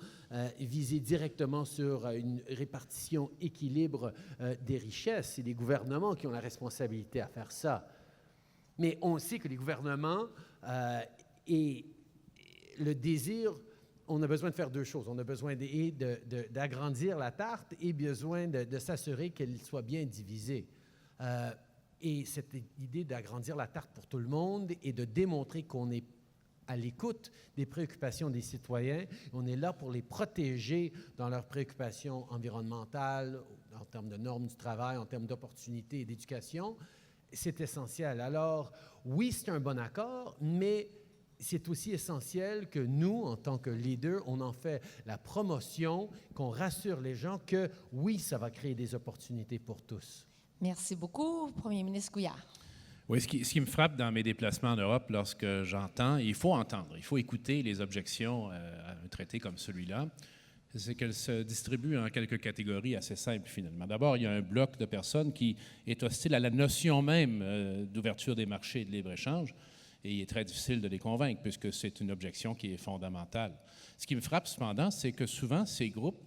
visé directement sur une répartition équilibre des richesses. C'est les gouvernements qui ont la responsabilité à faire ça. Mais on sait que les gouvernements et le désir, on a besoin de faire deux choses. On a besoin d'agrandir la tarte et besoin de s'assurer qu'elle soit bien divisée. Et cette idée d'agrandir la tarte pour tout le monde et de démontrer qu'on est à l'écoute des préoccupations des citoyens, on est là pour les protéger dans leurs préoccupations environnementales, en termes de normes du travail, en termes d'opportunités et d'éducation, c'est essentiel. Alors, oui, c'est un bon accord, mais c'est aussi essentiel que nous, en tant que leaders, on en fait la promotion, qu'on rassure les gens que oui, ça va créer des opportunités pour tous. Merci beaucoup, Premier ministre Couillard. Oui, ce qui me frappe dans mes déplacements en Europe, lorsque j'entends, il faut entendre, il faut écouter les objections à un traité comme celui-là, c'est qu'elles se distribuent en quelques catégories assez simples, finalement. D'abord, il y a un bloc de personnes qui est hostile à la notion même d'ouverture des marchés et de libre-échange. Et il est très difficile de les convaincre, puisque c'est une objection qui est fondamentale. Ce qui me frappe cependant, c'est que souvent, ces groupes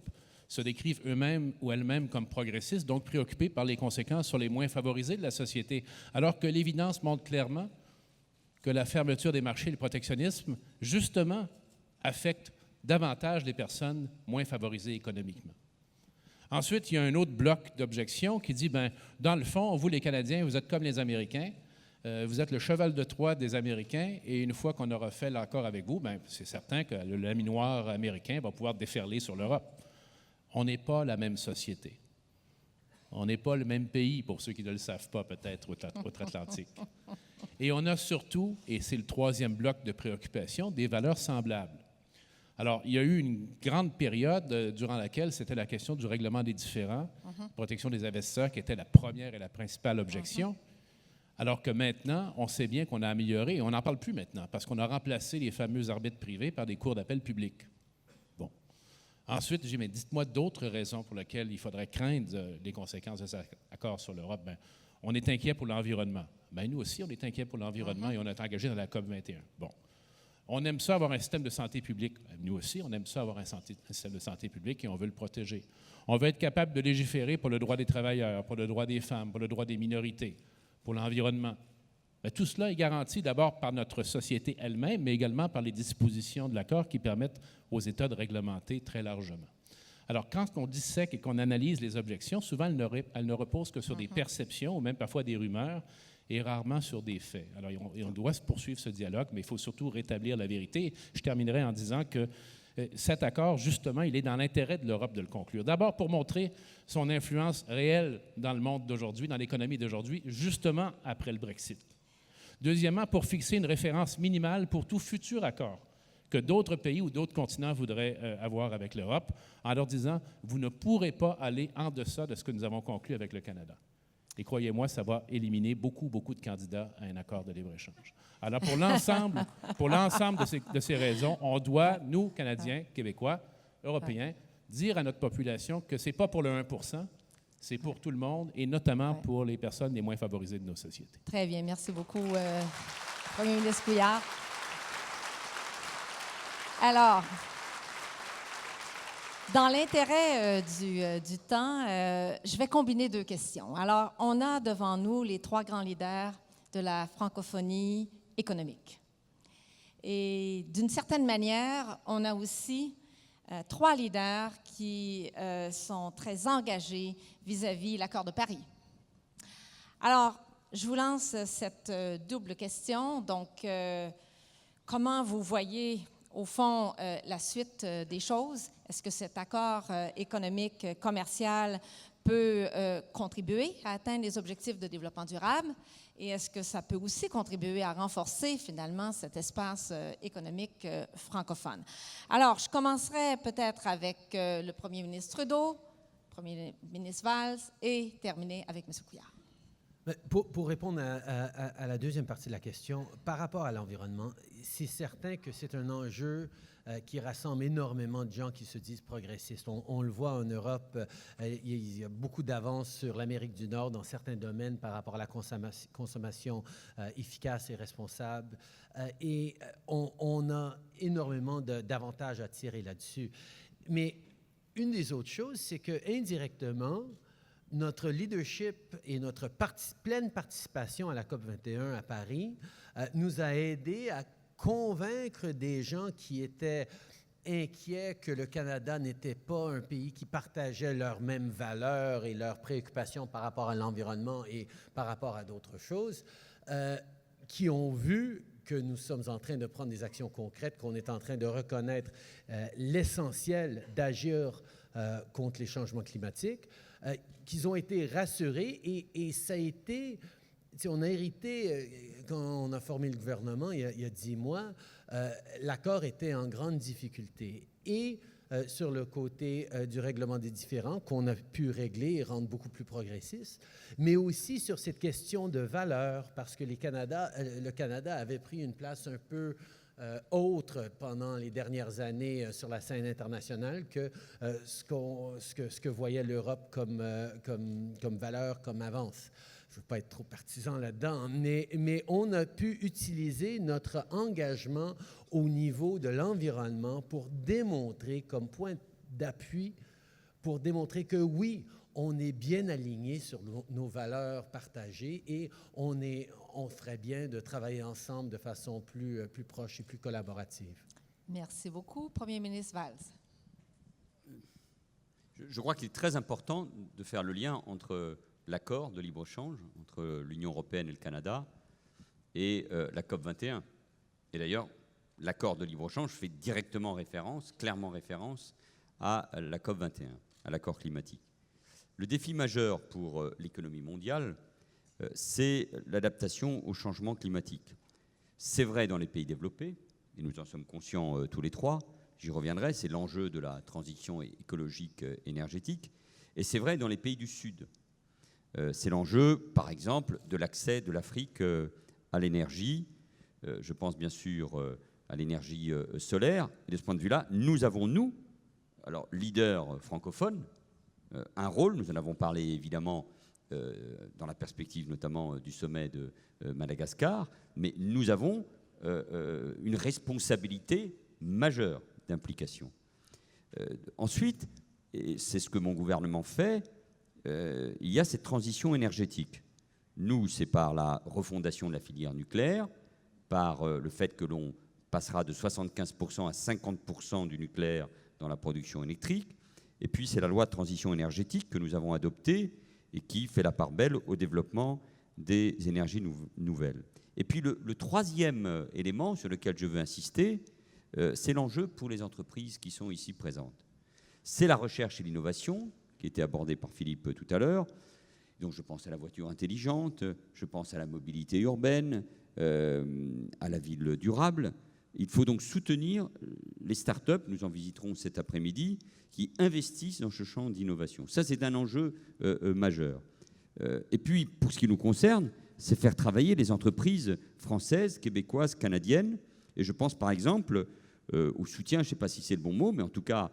se décrivent eux-mêmes ou elles-mêmes comme progressistes, donc préoccupés par les conséquences sur les moins favorisés de la société, alors que l'évidence montre clairement que la fermeture des marchés et le protectionnisme, justement, affectent davantage les personnes moins favorisées économiquement. Ensuite, il y a un autre bloc d'objections qui dit, bien, dans le fond, vous, les Canadiens, vous êtes comme les Américains, vous êtes le cheval de Troie des Américains, et une fois qu'on aura fait l'accord avec vous, bien, c'est certain que le laminoir américain va pouvoir déferler sur l'Europe. On n'est pas la même société. On n'est pas le même pays, pour ceux qui ne le savent pas peut-être, outre-Atlantique. Et on a surtout, et c'est le troisième bloc de préoccupation, des valeurs semblables. Alors, il y a eu une grande période durant laquelle c'était la question du règlement des différends, protection des investisseurs, qui était la première et la principale objection. Alors que maintenant, on sait bien qu'on a amélioré, et on n'en parle plus maintenant, parce qu'on a remplacé les fameux arbitres privés par des cours d'appel publics. Bon. Ensuite, j'ai dit, mais dites-moi d'autres raisons pour lesquelles il faudrait craindre les conséquences de cet accord sur l'Europe. Bien, on est inquiet pour l'environnement. Bien, nous aussi, on est inquiet pour l'environnement et on est engagé dans la COP 21. Bon. On aime ça avoir un système de santé publique. Nous aussi, on aime ça avoir un système de santé publique et on veut le protéger. On veut être capable de légiférer pour le droit des travailleurs, pour le droit des femmes, pour le droit des minorités, pour l'environnement. Bien, tout cela est garanti d'abord par notre société elle-même, mais également par les dispositions de l'accord qui permettent aux États de réglementer très largement. Alors, quand on dissèque et qu'on analyse les objections, souvent elles ne reposent que sur des perceptions ou même parfois des rumeurs et rarement sur des faits. Alors, on doit se poursuivre ce dialogue, mais il faut surtout rétablir la vérité. Je terminerai en disant que cet accord, justement, il est dans l'intérêt de l'Europe de le conclure. D'abord, pour montrer son influence réelle dans le monde d'aujourd'hui, dans l'économie d'aujourd'hui, justement après le Brexit. Deuxièmement, pour fixer une référence minimale pour tout futur accord que d'autres pays ou d'autres continents voudraient avoir avec l'Europe, en leur disant, vous ne pourrez pas aller en deçà de ce que nous avons conclu avec le Canada. Et croyez-moi, ça va éliminer beaucoup de candidats à un accord de libre-échange. Alors, pour l'ensemble de ces raisons, on doit, nous, Canadiens, Québécois, Européens, dire à notre population que ce n'est pas pour le 1 %, c'est pour tout le monde, et notamment pour les personnes les moins favorisées de nos sociétés. Très bien. Merci beaucoup, Premier ministre Couillard. Alors, dans l'intérêt du temps, je vais combiner deux questions. Alors, on a devant nous les trois grands leaders de la francophonie économique. Et d'une certaine manière, on a aussi trois leaders qui sont très engagés vis-à-vis de l'accord de Paris. Alors, je vous lance cette double question. Donc, comment vous voyez, au fond, la suite des choses? Est-ce que cet accord économique, commercial peut contribuer à atteindre les objectifs de développement durable? Et est-ce que ça peut aussi contribuer à renforcer, finalement, cet espace économique francophone? Alors, je commencerai peut-être avec le premier ministre Trudeau, le premier ministre Valls, et terminer avec M. Couillard. Pour répondre à la deuxième partie de la question, par rapport à l'environnement, c'est certain que c'est un enjeu qui rassemble énormément de gens qui se disent progressistes. On le voit en Europe, il y a beaucoup d'avance sur l'Amérique du Nord dans certains domaines par rapport à la consommation efficace et responsable. Et on a énormément d'avantages à tirer là-dessus. Mais une des autres choses, c'est que indirectement, notre leadership et notre pleine participation à la COP 21 à Paris nous a aidés à convaincre des gens qui étaient inquiets que le Canada n'était pas un pays qui partageait leurs mêmes valeurs et leurs préoccupations par rapport à l'environnement et par rapport à d'autres choses, qui ont vu que nous sommes en train de prendre des actions concrètes, qu'on est en train de reconnaître l'essentiel d'agir contre les changements climatiques, qu'ils ont été rassurés et ça a été, on a hérité, quand on a formé le gouvernement il y a 10 mois, l'accord était en grande difficulté. Et sur le côté du règlement des différends, qu'on a pu régler et rendre beaucoup plus progressiste, mais aussi sur cette question de valeur, parce que le Canada avait pris une place un peu autre pendant les dernières années sur la scène internationale que ce que voyait l'Europe comme valeur, comme avance. je ne veux pas être trop partisan là-dedans, mais on a pu utiliser notre engagement au niveau de l'environnement pour démontrer, comme point d'appui, pour démontrer que oui, on est bien aligné sur nos valeurs partagées et on ferait bien de travailler ensemble de façon plus proche et plus collaborative. Merci beaucoup. Premier ministre Valls. Je crois qu'il est très important de faire le lien entre l'accord de libre-échange entre l'Union européenne et le Canada et la COP21. Et d'ailleurs, l'accord de libre-échange fait directement référence, clairement référence à la COP21, à l'accord climatique. Le défi majeur pour l'économie mondiale, c'est l'adaptation au changement climatique. C'est vrai dans les pays développés, et nous en sommes conscients tous les trois, j'y reviendrai, c'est l'enjeu de la transition écologique énergétique, et c'est vrai dans les pays du Sud. C'est l'enjeu, par exemple, de l'accès de l'Afrique à l'énergie. Je pense bien sûr à l'énergie solaire. Et de ce point de vue-là, nous avons, alors leader francophone, un rôle. Nous en avons parlé évidemment dans la perspective notamment du sommet de Madagascar, mais nous avons une responsabilité majeure d'implication. Ensuite, et c'est ce que mon gouvernement fait, il y a cette transition énergétique. Nous, c'est par la refondation de la filière nucléaire, par le fait que l'on passera de 75% à 50% du nucléaire dans la production électrique. Et puis, c'est la loi de transition énergétique que nous avons adoptée et qui fait la part belle au développement des énergies nouvelles. Et puis, le troisième élément sur lequel je veux insister, c'est l'enjeu pour les entreprises qui sont ici présentes. C'est la recherche et l'innovation, qui était abordée par Philippe tout à l'heure. Donc, je pense à la voiture intelligente, je pense à la mobilité urbaine, à la ville durable. Il faut donc soutenir les start-up, nous en visiterons cet après-midi, qui investissent dans ce champ d'innovation. Ça, c'est un enjeu majeur. Et puis, pour ce qui nous concerne, c'est faire travailler les entreprises françaises, québécoises, canadiennes. Et je pense, par exemple, au soutien, je ne sais pas si c'est le bon mot, mais en tout cas,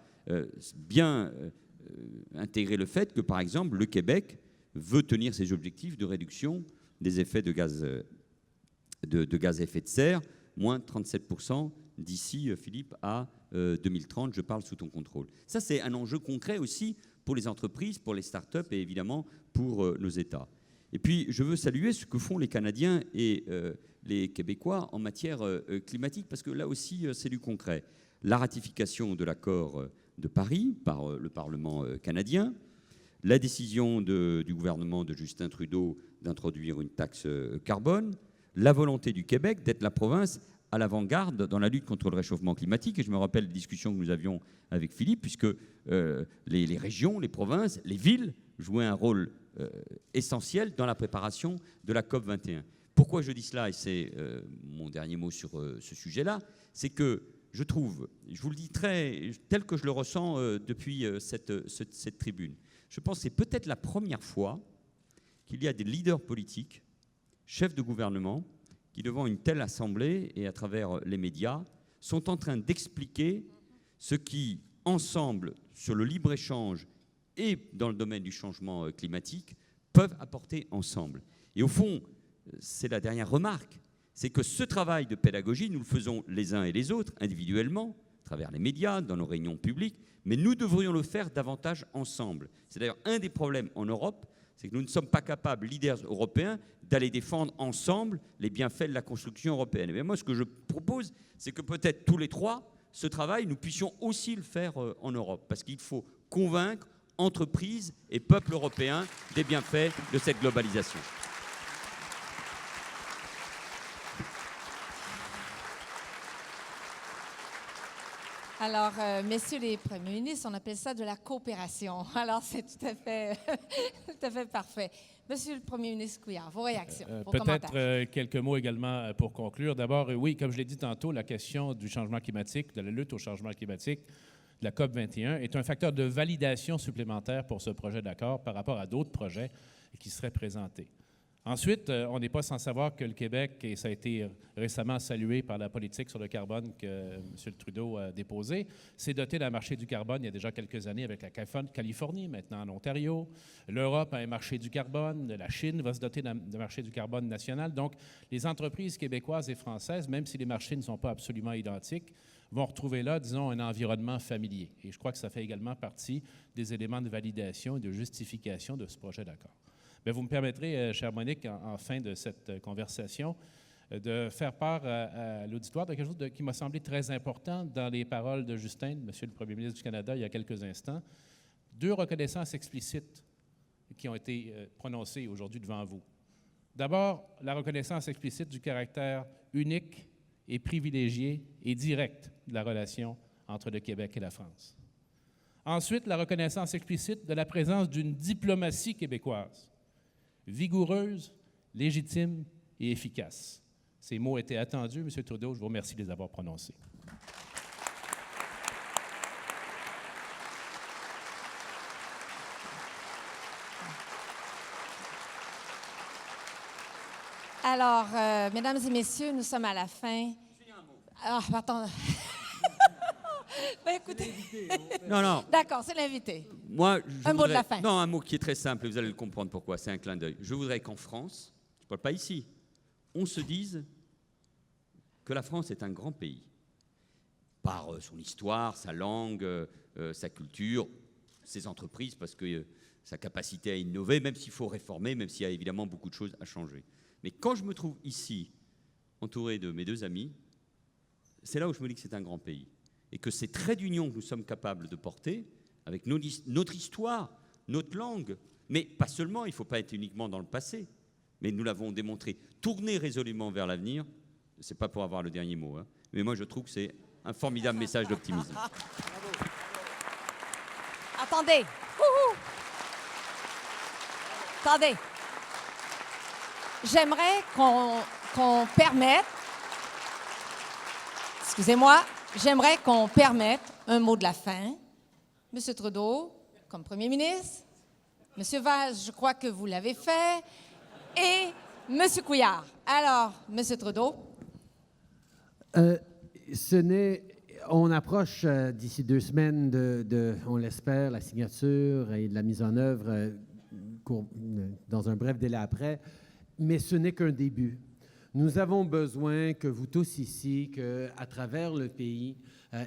bien intégrer le fait que, par exemple, le Québec veut tenir ses objectifs de réduction des effets de gaz à effet de serre, moins 37% d'ici, Philippe, à 2030. Je parle sous ton contrôle. Ça, c'est un enjeu concret aussi pour les entreprises, pour les start-up et évidemment pour nos États. Et puis, je veux saluer ce que font les Canadiens et les Québécois en matière climatique, parce que là aussi, c'est du concret. La ratification de l'accord de Paris par le Parlement canadien, la décision du gouvernement de Justin Trudeau d'introduire une taxe carbone, la volonté du Québec d'être la province à l'avant-garde dans la lutte contre le réchauffement climatique. Et je me rappelle les discussions que nous avions avec Philippe, puisque les régions, les provinces, les villes jouaient un rôle essentiel dans la préparation de la COP21. Pourquoi je dis cela, et c'est mon dernier mot sur ce sujet-là, c'est que je trouve, je vous le dis tel que je le ressens depuis cette tribune, je pense que c'est peut-être la première fois qu'il y a des leaders politiques, chefs de gouvernement, qui devant une telle assemblée et à travers les médias, sont en train d'expliquer ce qui, ensemble, sur le libre-échange et dans le domaine du changement climatique, peuvent apporter ensemble. Et au fond, c'est la dernière remarque, c'est que ce travail de pédagogie, nous le faisons les uns et les autres, individuellement, à travers les médias, dans nos réunions publiques, mais nous devrions le faire davantage ensemble. C'est d'ailleurs un des problèmes en Europe, c'est que nous ne sommes pas capables, leaders européens, d'aller défendre ensemble les bienfaits de la construction européenne. Mais moi, ce que je propose, c'est que peut-être tous les trois, ce travail, nous puissions aussi le faire en Europe, parce qu'il faut convaincre entreprises et peuples européens des bienfaits de cette globalisation. Alors, messieurs les premiers ministres, on appelle ça de la coopération. Alors, c'est tout à fait parfait. Monsieur le Premier ministre Couillard, vos réactions, vos commentaires. Peut-être quelques mots également pour conclure. D'abord, oui, comme je l'ai dit tantôt, la question du changement climatique, de la lutte au changement climatique, de la COP21, est un facteur de validation supplémentaire pour ce projet d'accord par rapport à d'autres projets qui seraient présentés. Ensuite, on n'est pas sans savoir que le Québec, et ça a été récemment salué par la politique sur le carbone que M. Trudeau a déposée, s'est doté d'un marché du carbone il y a déjà quelques années avec la Californie, maintenant en Ontario. L'Europe a un marché du carbone, la Chine va se doter d'un marché du carbone national. Donc, les entreprises québécoises et françaises, même si les marchés ne sont pas absolument identiques, vont retrouver là, disons, un environnement familier. Et je crois que ça fait également partie des éléments de validation et de justification de ce projet d'accord. Bien, vous me permettrez, chère Monique, en fin de cette conversation, de faire part à l'auditoire de quelque chose qui m'a semblé très important dans les paroles de Justin, Monsieur le Premier ministre du Canada, il y a quelques instants. 2 reconnaissances explicites qui ont été prononcées aujourd'hui devant vous. D'abord, la reconnaissance explicite du caractère unique et privilégié et direct de la relation entre le Québec et la France. Ensuite, la reconnaissance explicite de la présence d'une diplomatie québécoise, vigoureuse, légitime et efficace. Ces mots étaient attendus, M. Trudeau, je vous remercie de les avoir prononcés. Alors, mesdames et messieurs, nous sommes à la fin. Ah, pardon. Ben, écoutez. Non. D'accord, c'est l'invité. Moi, un mot de la fin. Non, un mot qui est très simple, et vous allez le comprendre pourquoi, c'est un clin d'œil. Je voudrais qu'en France, je ne parle pas ici, on se dise que la France est un grand pays, par son histoire, sa langue, sa culture, ses entreprises, parce que sa capacité à innover, même s'il faut réformer, même s'il y a évidemment beaucoup de choses à changer. Mais quand je me trouve ici, entouré de mes 2 amis, c'est là où je me dis que c'est un grand pays. Et que ces traits d'union que nous sommes capables de porter, avec notre histoire, notre langue, mais pas seulement, il ne faut pas être uniquement dans le passé, mais nous l'avons démontré, tourner résolument vers l'avenir, ce n'est pas pour avoir le dernier mot, hein, mais moi je trouve que c'est un formidable message d'optimisme. Attendez. Attendez. J'aimerais qu'on permette, excusez-moi, j'aimerais qu'on permette un mot de la fin. Monsieur Trudeau, comme Premier ministre, Monsieur Valls, je crois que vous l'avez fait, et Monsieur Couillard. Alors, Monsieur Trudeau. On approche d'ici 2 semaines on l'espère, la signature et de la mise en œuvre dans un bref délai après, mais ce n'est qu'un début. Nous avons besoin que vous tous ici, qu'à travers le pays,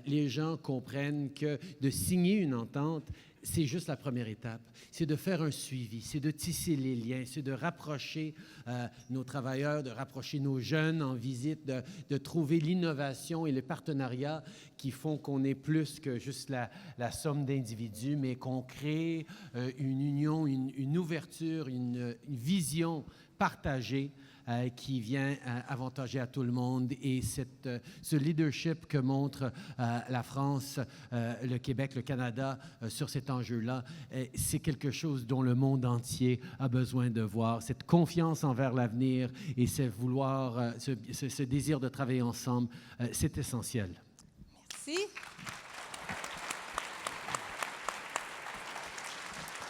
les gens comprennent que de signer une entente, c'est juste la première étape. C'est de faire un suivi, c'est de tisser les liens, c'est de rapprocher nos travailleurs, de rapprocher nos jeunes en visite, de trouver l'innovation et les partenariats qui font qu'on est plus que juste la somme d'individus, mais qu'on crée une union, une ouverture, une vision partagée qui vient avantager à tout le monde. Et ce leadership que montre la France, le Québec, le Canada sur cet enjeu-là, c'est quelque chose dont le monde entier a besoin de voir. Cette confiance envers l'avenir et ce désir de travailler ensemble, c'est essentiel. Merci.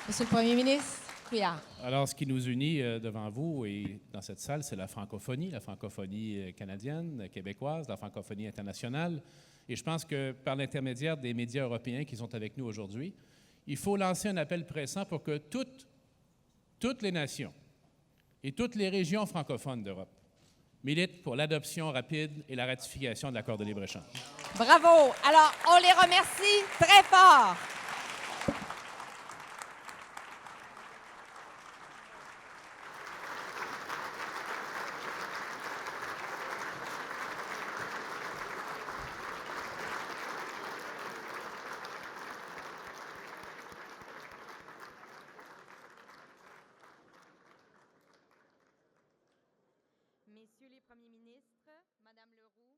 Monsieur le Premier ministre. Alors, ce qui nous unit devant vous et dans cette salle, c'est la francophonie canadienne, québécoise, la francophonie internationale. Et je pense que par l'intermédiaire des médias européens qui sont avec nous aujourd'hui, il faut lancer un appel pressant pour que toutes les nations et toutes les régions francophones d'Europe militent pour l'adoption rapide et la ratification de l'accord de libre-échange. Bravo! Alors, on les remercie très fort. Messieurs les premiers ministres, Madame Leroux,